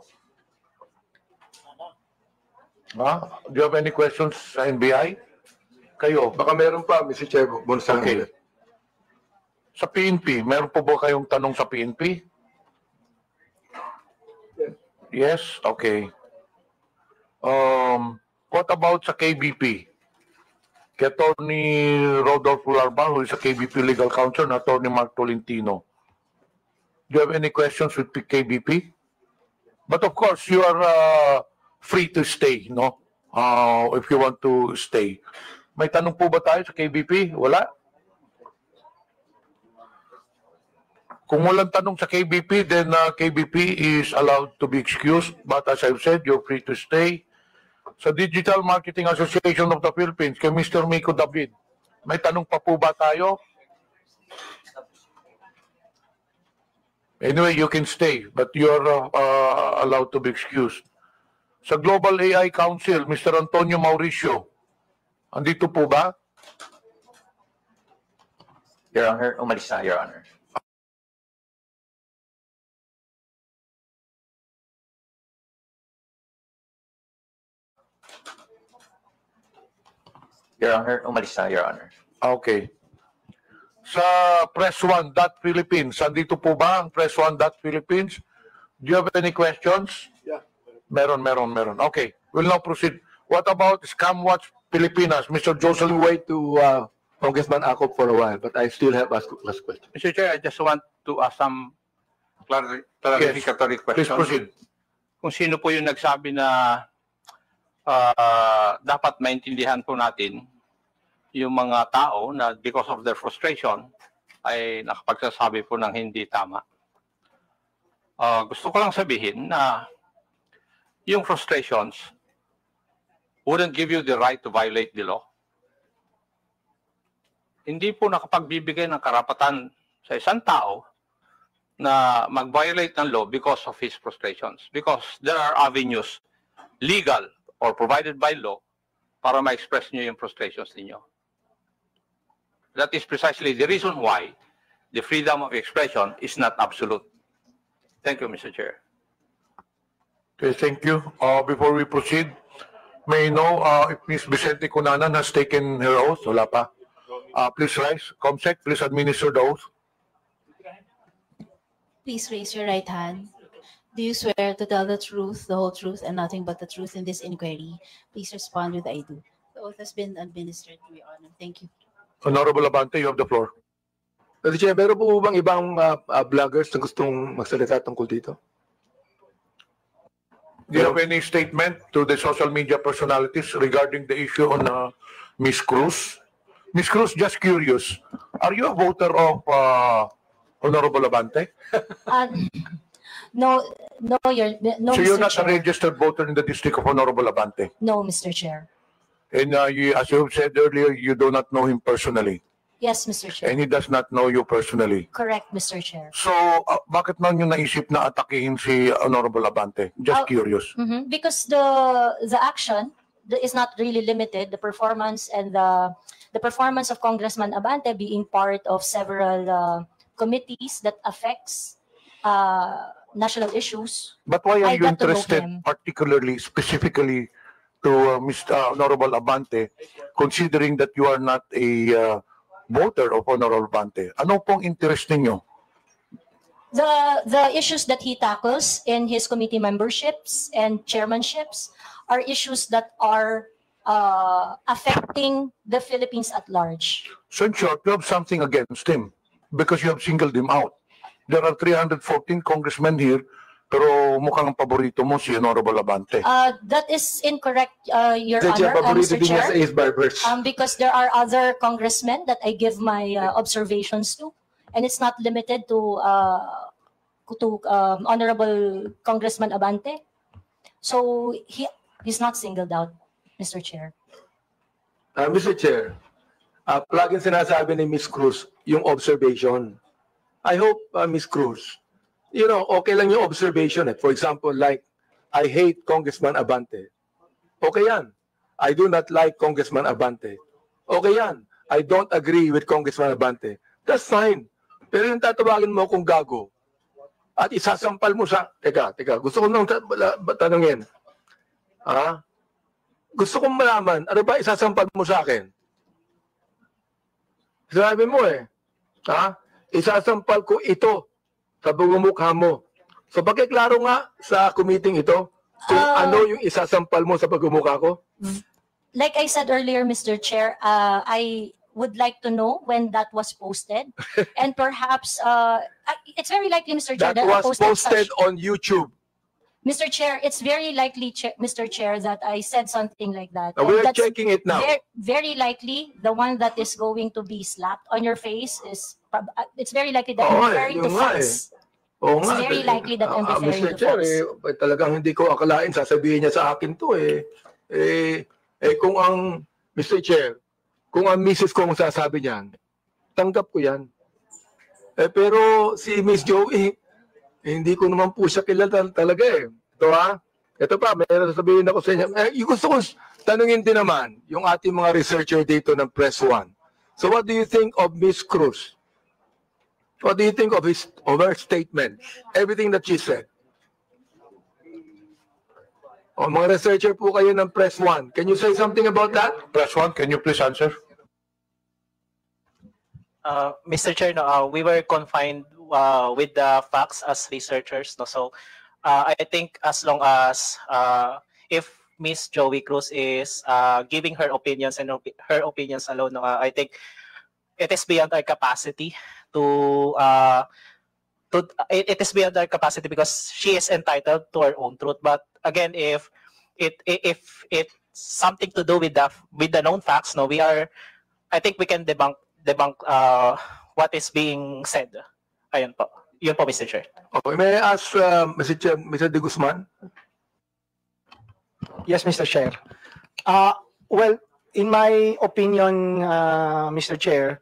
Ha? Do you have any questions sa NBI? Kayo? Baka meron pa, Mr. Chair. Bonus Okay. Sa PNP, meron po ba kayong tanong sa PNP? Yes? Okay. What about sa KBP? Kay Attorney Rodolfo Larban, who is a KBP legal counsel, and Attorney Mark Tolentino. Do you have any questions with KBP? But of course, you are free to stay, no? If you want to stay. May tanong po ba tayo sa KBP? Wala? Kung walang tanong sa KBP, then KBP is allowed to be excused. But as I've said, you're free to stay. Sa Digital Marketing Association of the Philippines, kay Mr. Miko David, may tanong pa po ba tayo? Anyway, you can stay, but you're allowed to be excused. Sa Global AI Council, Mr. Antonio Mauricio, andito po ba? Your Honor, umalis na, Your Honor. Your Honor, umalis na, Your Honor. Okay. Sa Press1.Philippines, andito po ba ang Press1.Philippines? Do you have any questions? Yeah. Meron. Okay, we'll now proceed. What about Scamwatch Pilipinas, Mr. Joseph? We'll wait to Congressman Acop for a while, but I still have last question. Mr. Chair, I just want to ask some clarificatory questions. Please proceed. Kung sino po yung nagsabi na dapat maintindihan po natin yung mga tao na because of their frustration ay nakapagsasabi po ng hindi tama. Gusto ko lang sabihin na yung frustrations wouldn't give you the right to violate the law. Hindi po nakapagbibigay ng karapatan sa isang tao na mag-violate ng law because of his frustrations. Because there are avenues, legal or provided by law, para ma-express nyo yung frustrations ninyo. That is precisely the reason why the freedom of expression is not absolute. Thank you, Mr. Chair. Okay, thank you. Before we proceed, may I know if Ms. Vicente Cunanan has taken her oath? Wala pa. Please rise. Comsec, please administer the oath. Please raise your right hand. Do you swear to tell the truth, the whole truth, and nothing but the truth in this inquiry? Please respond with I do. The oath has been administered, Your Honor. Thank you. Honorable Abante, you have the floor. Mr. Chair, meron po bang ibang vloggers na gustong magsalita tungkol dito? Do you have any statement to the social media personalities regarding the issue on Ms. Cruz? Ms. Cruz, just curious, are you a voter of Honorable Abante? No, So Mr. you're not a Chair. registered voter in the district of Honorable Abante? No, Mr. Chair. And as you said earlier, you do not know him personally. Yes, Mr. Chair. And he does not know you personally. Correct, Mr. Chair. So, bakit man yung naisip na atakihin si Honorable Abante? Just curious. Because the action is not really limited. The performance and the performance of Congressman Abante being part of several committees that affects national issues. But why are I you got to know interested him. particularly, specifically to Mr. Honorable Abante, considering that you are not a voter of Honorable Abante? Ano pong interest ninyo? The issues that he tackles in his committee memberships and chairmanships are issues that are affecting the Philippines at large. So in short, you have something against him because you have singled him out. There are 314 congressmen here, pero mukhang ang paborito mo si Honorable Abante. That is incorrect, Your Mr. Chair, Honor, paborito Mr. din niya Chair. sa Ace Barbers. Because there are other congressmen that I give my observations to, and it's not limited to Honorable Congressman Abante. So he's not singled out, Mr. Chair. Mr. Chair, palaging sinasabi ni Ms. Cruz yung observation. I hope, Ms. Cruz, you know, okay lang yung observation. For example, like, I hate Congressman Abante. Okay yan. I do not like Congressman Abante. Okay yan. I don't agree with Congressman Abante. That's fine. Pero yung tatawagin mo kung gago at isasampal mo sa... Teka, gusto ko nang tanungin. Ha? Gusto kong malaman, ano ba isasampal mo sa akin? Sabi mo eh. Ha? Isasampal ko ito sa pagmumukha mo. So pakiklaro nga sa committee ito kung ano yung isasampal mo sa pagmumukha ko. Like I said earlier, Mr. Chair, I would like to know when that was posted. And perhaps, it's very likely, Mr. Chair, That I was posted posted such- on YouTube. Mr. Chair, it's very likely, Mr. Chair, that I said something like that. We're And that's checking it now. Very likely, the one that is going to be slapped on your face is, it's very likely that I'm Oo, referring to yun nga facts. Oo It's nga. very likely that I'm referring Mr. to Chair, facts. talagang hindi ko akalain sasabihin niya sa akin to kung ang, Mr. Chair, kung ang misis ko ang sasabi niyan, tanggap ko yan. Pero si Miss Joey, hindi ko naman po siya kilala talaga eh. Ito ha, ito pa, mayroon sasabihin ako sa inyo. Yung gusto ko tanungin din naman, yung ating mga researcher dito ng Press One. So what do you think of Miss Cruz? What do you think of her statement? Everything that she said. O, mga researcher po kayo ng Press One. Can you say something about that? Press One, can you please answer? Mr. Chair, no, we were confined with the facts as researchers. No? So I think as long as if Miss Joey Cruz is giving her opinions and her opinions alone, no, I think it is beyond our capacity to it is beyond our capacity because she is entitled to her own truth. But again, if it's something to do with the known facts, no, I think we can debunk what is being said. Ayun po. Yun po, Mr. Chair. Okay, may I ask Mr. De Guzman? Yes, Mr. Chair. Well, in my opinion, Mr. Chair,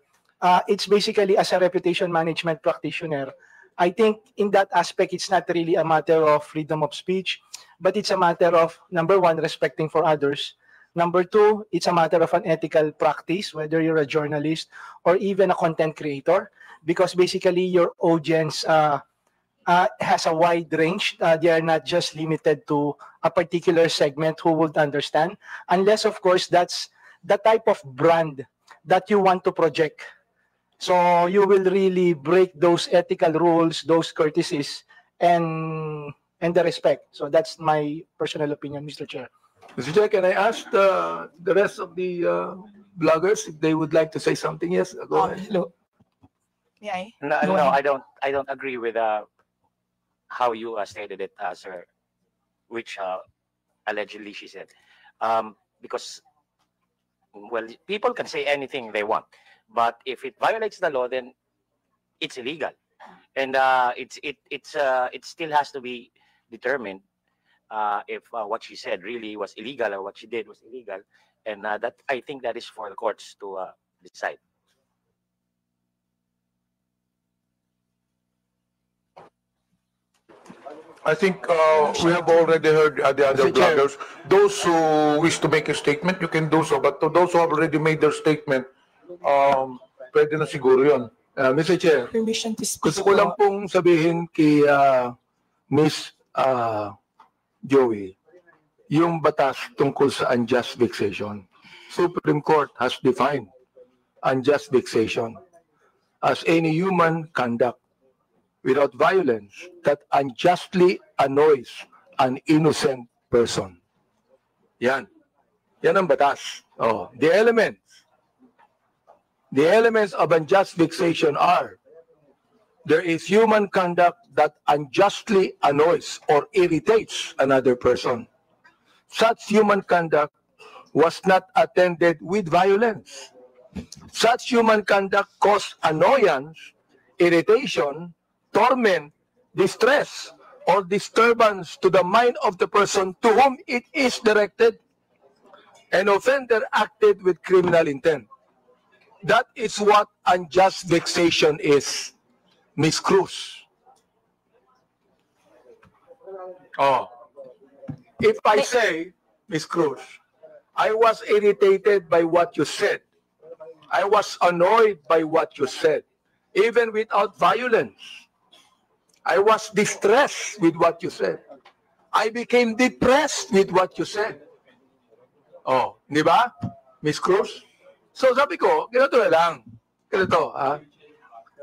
it's basically as a reputation management practitioner. I think in that aspect, it's not really a matter of freedom of speech, but it's a matter of, number one, respecting for others. Number two, it's a matter of an ethical practice, whether you're a journalist or even a content creator, because basically your audience has a wide range. They are not just limited to a particular segment who would understand, unless, of course, that's the type of brand that you want to project. So you will really break those ethical rules, those courtesies, and the respect. So that's my personal opinion, Mr. Chair. Mr. Chair, can I ask the rest of the bloggers if they would like to say something? Yes, go ahead. Hello. May I? No, I don't agree with how you stated it, sir, which allegedly she said. Because, well, people can say anything they want, but if it violates the law, then it's illegal, and it still has to be determined if what she said really was illegal or what she did was illegal, and that I think that is for the courts to decide. I think we have already heard the other Mr. Chair. bloggers. Those who wish to make a statement, you can do so. But to those who have already made their statement, pwede na siguro yun. Mr. Chair, Permission to speak. gusto ko lang pong sabihin kay Miss Joey, yung batas tungkol sa unjust vexation. Supreme Court has defined unjust vexation as any human conduct without violence that unjustly annoys an innocent person. Yan. Yan ang batas. Oh, the elements of unjust vexation are: there is human conduct that unjustly annoys or irritates another person. Such human conduct was not attended with violence. Such human conduct caused annoyance, irritation, torment, distress, or disturbance to the mind of the person to whom it is directed. An offender acted with criminal intent. That is what unjust vexation is, Ms. Cruz. Oh. If I say, Ms. Cruz, I was irritated by what you said. I was annoyed by what you said, even without violence. I was distressed with what you said. I became depressed with what you said. Oh, di ba, Ms. Cruz? So sabi ko, ganito na lang. Ganito, ha?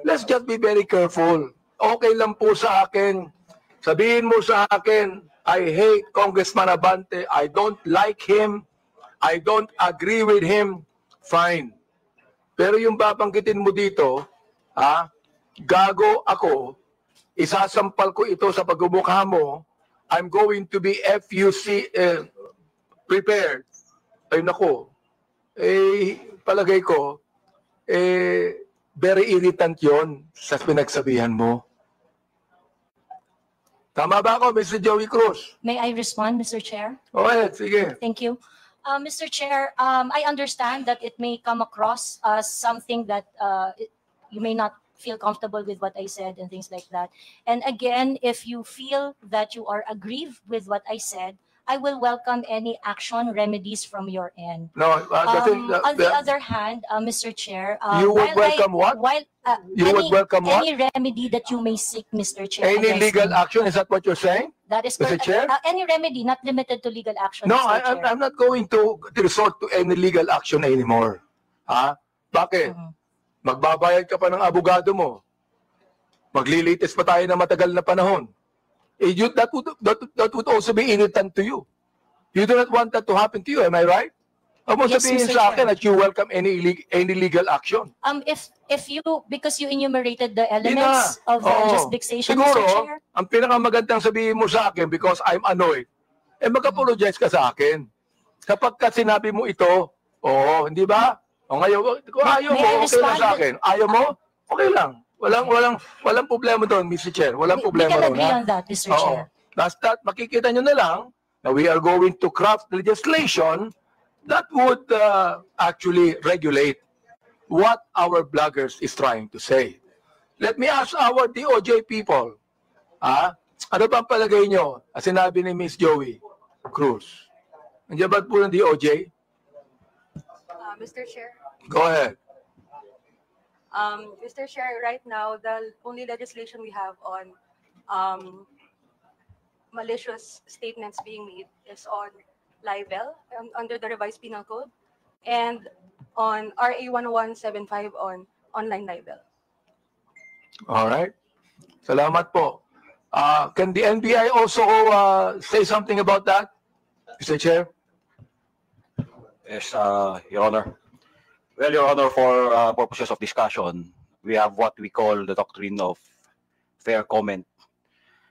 Let's just be very careful. Okay lang po sa akin. Sabihin mo sa akin, I hate Congressman Abante. I don't like him. I don't agree with him. Fine. Pero yung babanggitin mo dito, gago ako, isasampal ko ito sa pagmumukha mo, I'm going to be FUC prepared. Ay nako, palagay ko, very irritant yon sa pinagsabihan mo. Tama ba ako, Mr. Joey Cruz? May I respond, Mr. Chair? Go ahead, sige. Thank you. Mr. Chair, I understand that it may come across as something that you may not feel comfortable with what I said and things like that. And again, if you feel that you are aggrieved with what I said, I will welcome any action remedies from your end. No, on the other hand, Mr. Chair, you would welcome what? You would welcome what? Any remedy that you may seek, Mr. Chair. Any against legal me. action? Is that what you're saying? That is Mr. correct. Chair? Any remedy, not limited to legal action. No, Mr. Chair. I'm not going to resort to any legal action anymore. Ha? Bakit? Magbabayad ka pa ng abogado mo. Maglilitis pa tayo na matagal na panahon. That would also be irritant to you. You do not want that to happen to you, am I right? Huwag mo sabihin Mr. sa akin Chair. that you welcome any legal action. If you, because you enumerated the elements of jurisdiction, Siguro, Mr. Chair. ang pinakamagandang sabihin mo sa akin because I'm annoyed, mag-apologize ka sa akin. Kapag ka sinabi mo ito, hindi ba? Ngayon, kung ayaw mo, okay lang sa akin. Ayaw mo, okay lang. Walang problema doon, Mr. Chair. Walang problema We can doon. agree on that, Mr. Chair. That, makikita nyo na lang na we are going to craft legislation that would actually regulate what our bloggers is trying to say. Let me ask our DOJ people, ano ba ang palagay nyo? Sinabi ni Ms. Joey Cruz. Nandiyan ba po ng DOJ? Mr. Chair. Go ahead. Mr. Chair, right now, the only legislation we have on malicious statements being made is on libel under the revised penal code and on RA 1175 on online libel. All right. Salamat po. Can the NBI also say something about that, Mr. Chair? Yes, Your Honor. Well, Your Honor, for purposes of discussion, we have what we call the doctrine of fair comment.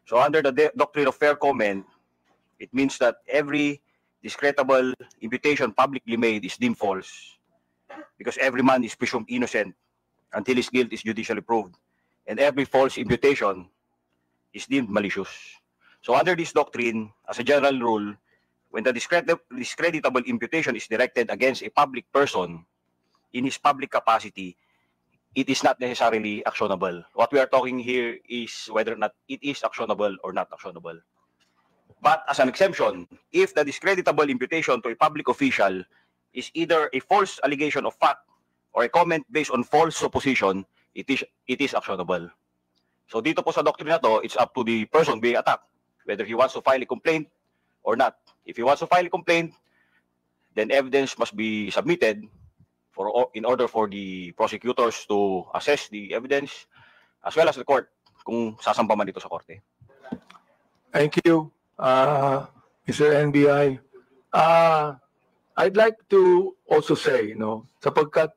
So under the doctrine of fair comment, it means that every discreditable imputation publicly made is deemed false because every man is presumed innocent until his guilt is judicially proved. And every false imputation is deemed malicious. So under this doctrine, as a general rule, when the discreditable imputation is directed against a public person in his public capacity, it is not necessarily actionable. What we are talking here is whether or not it is actionable or not actionable. But as an exemption, if the discreditable imputation to a public official is either a false allegation of fact or a comment based on false supposition, it is actionable. So dito po sa doctrine na to, it's up to the person being attacked whether he wants to file a complaint or not. If he wants to file a complaint, then evidence must be submitted in order for the prosecutors to assess the evidence as well as the court kung sasampa man dito sa korte. Thank you, Mr. NBI. I'd like to also say, sapagkat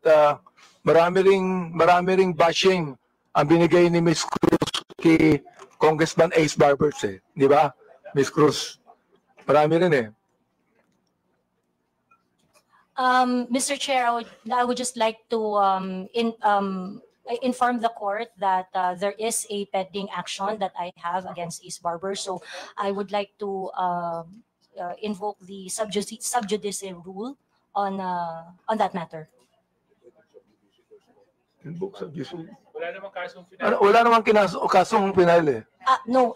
marami ring bashing ang binigay ni Ms. Cruz kay Congressman Ace Barbers, di ba? Ms. Cruz, marami rin Mr. Chair, I would just like to inform the court that there is a pending action that I have against Ace Barber. So I would like to invoke the sub judice rule on that matter. Invoke sub judice? Wala namang kasong Wala namang kasong pinal eh. No,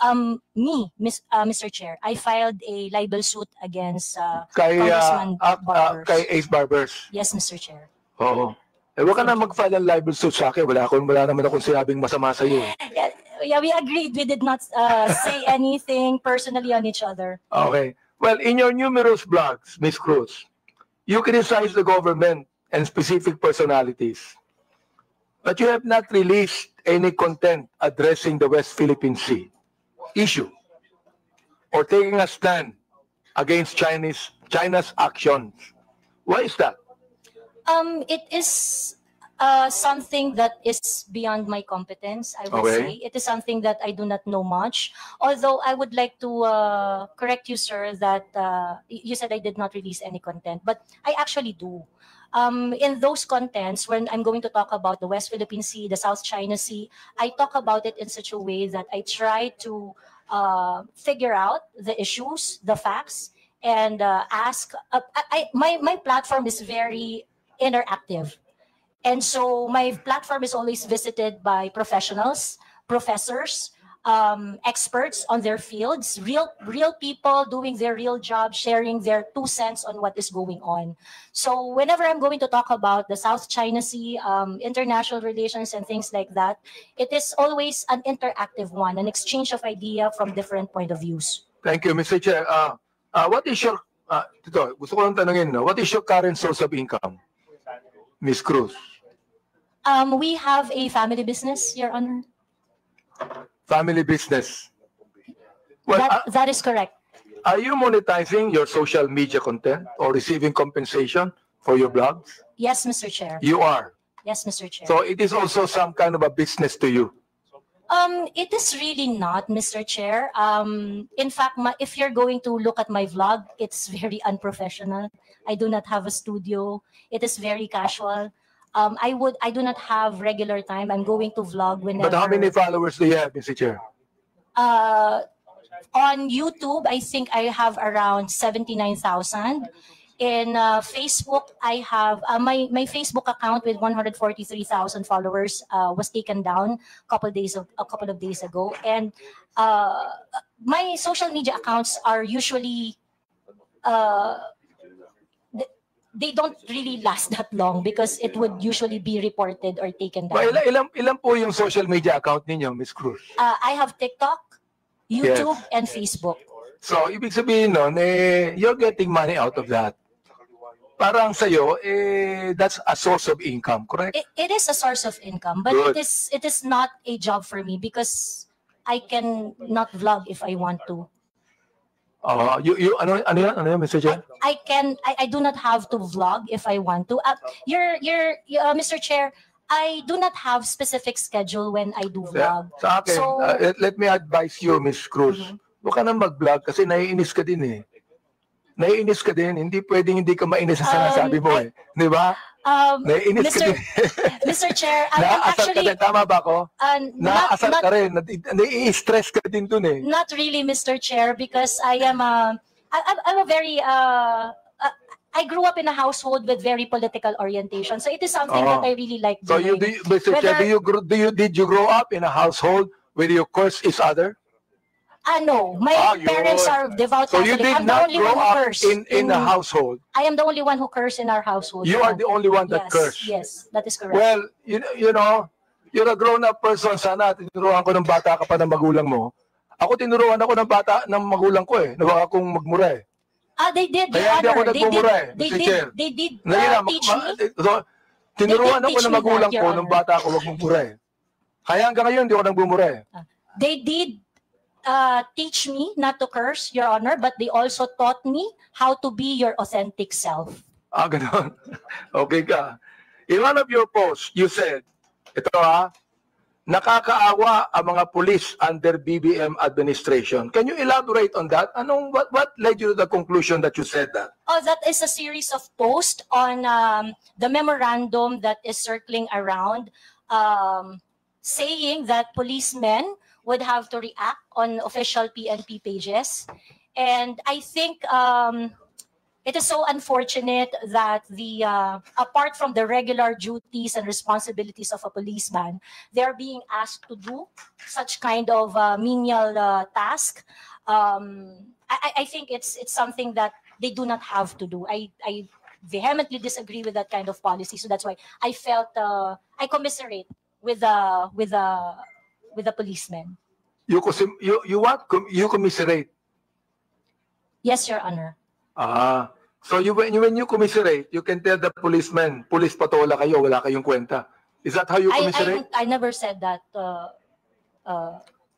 Mr. Chair, I filed a libel suit against Kay, Congressman Barbers. kay Ace Barbers. Yes, Mr. Chair. Oo. Huwag ka na mag-file ng libel suit sa akin. Wala naman akong sinabing masama sa iyo. Yeah, we agreed. We did not say anything personally on each other. Okay. Well, in your numerous blogs, Ms. Cruz, you criticize the government and specific personalities. But you have not released any content addressing the West Philippine Sea issue or taking a stand against China's actions. Why is that? It is something that is beyond my competence, I would say. It is something that I do not know much. Although I would like to correct you, sir, that you said I did not release any content, but I actually do. In those contents, when I'm going to talk about the West Philippine Sea, the South China Sea, I talk about it in such a way that I try to figure out the issues, the facts, and ask. My platform is very interactive. And so my platform is always visited by professionals, professors, experts on their fields, real people doing their real job, sharing their 2 cents on what is going on. So whenever I'm going to talk about the South China Sea, international relations and things like that, it is always an interactive one, an exchange of idea from different point of views. Thank you, Mr. Chair. What is your, gusto ko lang tanungin, what is your current source of income, Ms. Cruz? We have a family business, Your Honor. Family business. Well, That is correct. Are you monetizing your social media content or receiving compensation for your blogs? Yes, Mr. Chair. You are. Yes, Mr. Chair. So it is also some kind of a business to you. It is really not, Mr. Chair. In fact, if you're going to look at my vlog, it's very unprofessional. I do not have a studio. It is very casual. I do not have regular time. I'm going to vlog whenever. But how many followers do you have, Mr. Chair? On YouTube, I think I have around 79,000. In Facebook, I have my Facebook account with 143,000 followers was taken down a couple of days ago, and my social media accounts are usually they don't really last that long because it would usually be reported or taken down. Well, ilan po yung social media account ninyo, Ms. Cruz? I have TikTok, YouTube, and Facebook. So, ibig sabihin nun, you're getting money out of that. Parang sa'yo, that's a source of income, correct? It is a source of income, but Good. it is not a job for me because I can not vlog if I want to. Ano yan, Mr. Chair? I do not have to vlog if I want to. Mr. Chair, I do not have specific schedule when I do vlog. Sa akin, let me advise you, Ms. Cruz. Huwag ka na mag-vlog kasi naiinis ka din eh. Naiinis ka din. Hindi pwedeng hindi ka mainis sa sinasabi mo eh. Di ba? Naiinis ka din. Mr. Chair, Naaasar ka din. Tama ba ako? Naaasar ka rin. Nai-stress ka din dun eh. Not really, Mr. Chair, because I'm a very I grew up in a household with very political orientation, so it is something that I really like So doing. Mr. Chair, did you grow up in a household where you curse each other? No, my parents are devout So you Catholic. did I'm the not only grow one who up curse in a household. I am the only one who curse in our household. You are the only one that curse. Yes, that is correct. Well, you know, you're a grown-up person. Sana tinuruan ko ng bata ka pa ng magulang mo. Ako tinuruan ako ng bata ng magulang ko eh. Nawag akong magmura eh. They did, Your Kaya hindi ako Honor. nagmumura eh, Mr. Chair. They did teach me. So, tinuruan ako teach ng me magulang that, Your ko Honor. ng bata ko wag magmura eh. Kaya hanggang ngayon, hindi ako nagbumura eh. They did teach me not to curse, Your Honor, but they also taught me how to be your authentic self. Ganon. Okay ka. In one of your posts, you said, ito nakakaawa ang mga police under BBM administration. Can you elaborate on that? What led you to the conclusion that you said that? That is a series of posts on the memorandum that is circling around saying that policemen would have to react on official PNP pages. And I think it is so unfortunate that the apart from the regular duties and responsibilities of a policeman, they are being asked to do such kind of menial task. I think it's something that they do not have to do. I vehemently disagree with that kind of policy. So that's why I felt I commiserate with the policemen. You what? You commiserate? Yes, Your Honor. So when you commiserate, you can tell the policeman, police patola kayo, wala kayong kwenta. Is that how you commiserate? I never said that,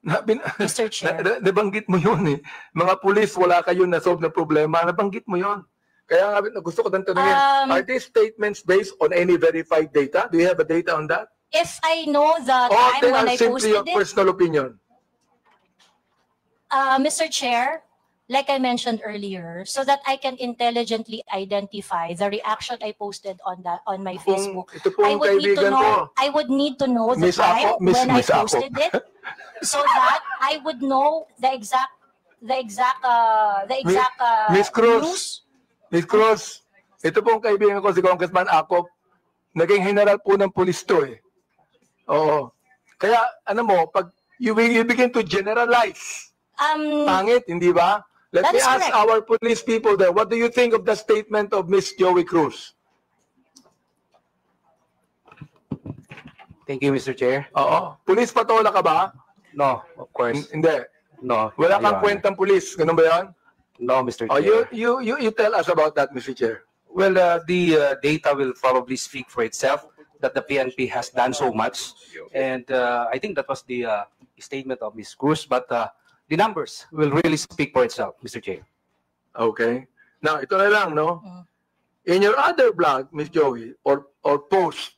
Mr. Chair. Nabanggit mo yun eh. Mga pulis, wala kayong na-solve na problema. Nabanggit mo yun. Kaya nga gusto ko tanungin, are these statements based on any verified data? Do you have a data on that? If I know the Or time they when are I simply your posted it, personal opinion? Mr. Chair, like I mentioned earlier, so that I can intelligently identify the reaction I posted on my Facebook, ito po ang kaibigan ko. I would need to know the Miss time Ako, Miss when I Ako. posted it, so that I would know the exact Miss Cruz, news. Miss Cruz, ito po ang kaibigan ko si Congressman Akop. Naging general po ng pulis to eh. Oo. Kaya ano mo, pag you begin to generalize, pangit, hindi ba? Let me ask our police people there, what do you think of the statement of Miss Joey Cruz? Thank you, Mr. Chair. Oo. Police patola ka ba? No, of course. Hindi. No. Wala kang Your Honor. kwentang pulis. Ganun ba yan? No, Mr. Oh, Chair. you tell us about that, Mr. Chair. Well, the data will probably speak for itself that the PNP has done so much. And I think that was the statement of Ms. Cruz, but the numbers will really speak for itself, Mr. Chair. Okay. Now, ito na lang, no? In your other blog, Ms. Joey, or post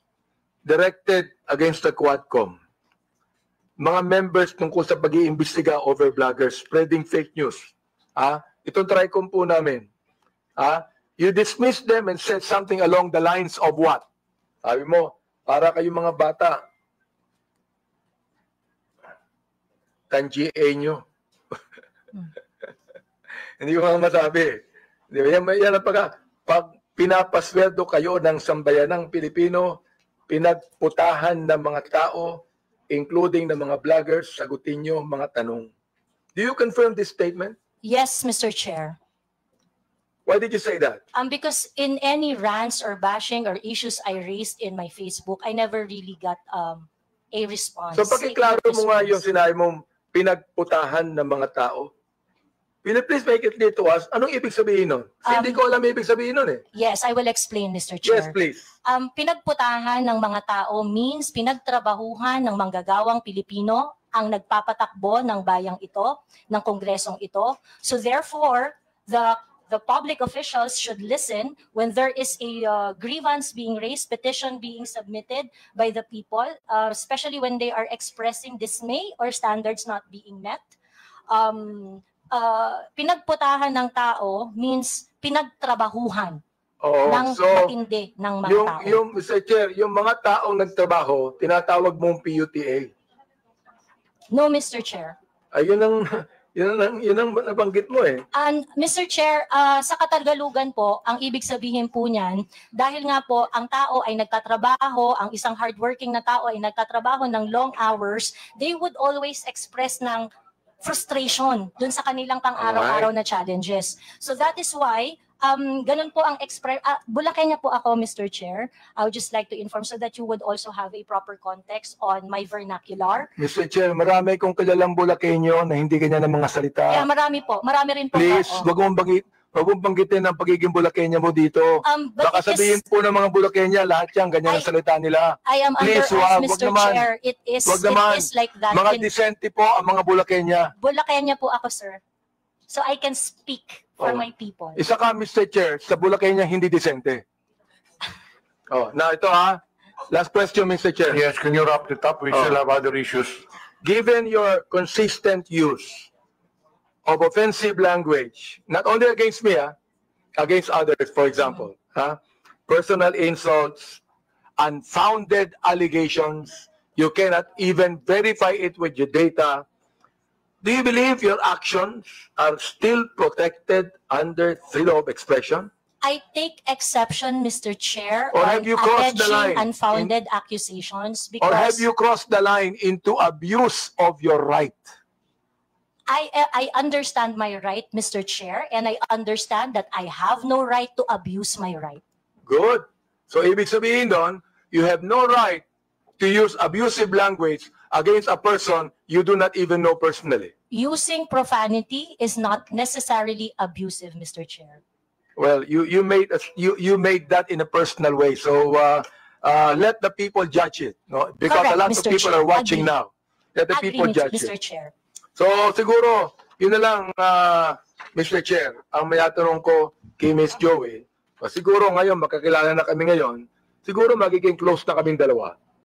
directed against the Quadcom, mga members tungkol sa pag-iimbestiga over vloggers spreading fake news. Itong TRICOM po namin. You dismissed them and said something along the lines of what? Sabi mo, para kayong mga bata, tangiya nyo. Hindi ko nga masabi. Di ba? Yan ang pag pinapasweldo kayo ng sambayanang Pilipino, pinagputahan ng mga tao, including ng mga vloggers, sagutin nyo mga tanong. Do you confirm this statement? Yes, Mr. Chair. Why did you say that? Because in any rants or bashing or issues I raised in my Facebook, I never really got a response. So pakiklaro mo nga yung sinabi mong pinagputahan ng mga tao. Will you please make it clear to us, anong ibig sabihin nun? Hindi ko alam ibig sabihin nun eh. Yes, I will explain, Mr. Chair. Yes, please. Pinagputahan ng mga tao means pinagtrabahuhan ng manggagawang Pilipino ang nagpapatakbo ng bayang ito, ng kongresong ito. So therefore, the public officials should listen when there is a grievance being raised, petition being submitted by the people, especially when they are expressing dismay or standards not being met. Pinagputahan ng tao means pinagtrabahuhan ng matindi ng mga tao. Yung, Mr. Chair, yung mga taong nagtrabaho, tinatawag mong PUTA. No, Mr. Chair. Ayun ang nabanggit mo eh. Mr. Chair, sa Katagalugan po, ang ibig sabihin po niyan, dahil nga po ang tao ay nagtatrabaho, ang isang hardworking na tao ay nagtatrabaho ng long hours, they would always express ng frustration dun sa kanilang pang-araw-araw na challenges. So that is why, ganun po ang Bulakenyo po ako, Mr. Chair. I would just like to inform so that you would also have a proper context on my vernacular. Mr. Chair, marami kong kilalang Bulakenyo na hindi ganyan ang mga salita. Kaya marami rin po. Please, wag mong banggitin ang pagiging Bulakenyo mo dito. Baka sabihin po ng mga Bulakenya, lahat yan, ganyan ang salita nila. I am under oath, Mr. Chair. It is like that. Mga disente po ang mga Bulakenya. Bulakenya po ako, sir. So I can speak for my people. Isa ka, Mr. Chair, sa Bulakenya hindi disente. Now ito last question, Mr. Chair. Yes, can you wrap it up? We still have other issues. Given your consistent use of offensive language, not only against me, against others, for example, personal insults, unfounded allegations, you cannot even verify it with your data. Do you believe your actions are still protected under freedom of expression? I take exception, Mr. Chair, Or on have you crossed the alleging line unfounded accusations because Or have you crossed the line into abuse of your right? I understand my right, Mr. Chair, and I understand that I have no right to abuse my right. Good. So ibig sabihin doon, you have no right to use abusive language against a person you do not even know personally. Using profanity is not necessarily abusive, Mr. Chair. Well, you made that in a personal way. So let the people judge it, no? Because Correct, a lot Mr. of people Chair. are watching Agree. now. Let the people judge Mr. it. Chair. So siguro, yun na lang, Mr. Chair, ang mayatanong ko kay Ms. Joey, siguro ngayon, makakilala na kami ngayon, siguro magiging close na kaming dalawa.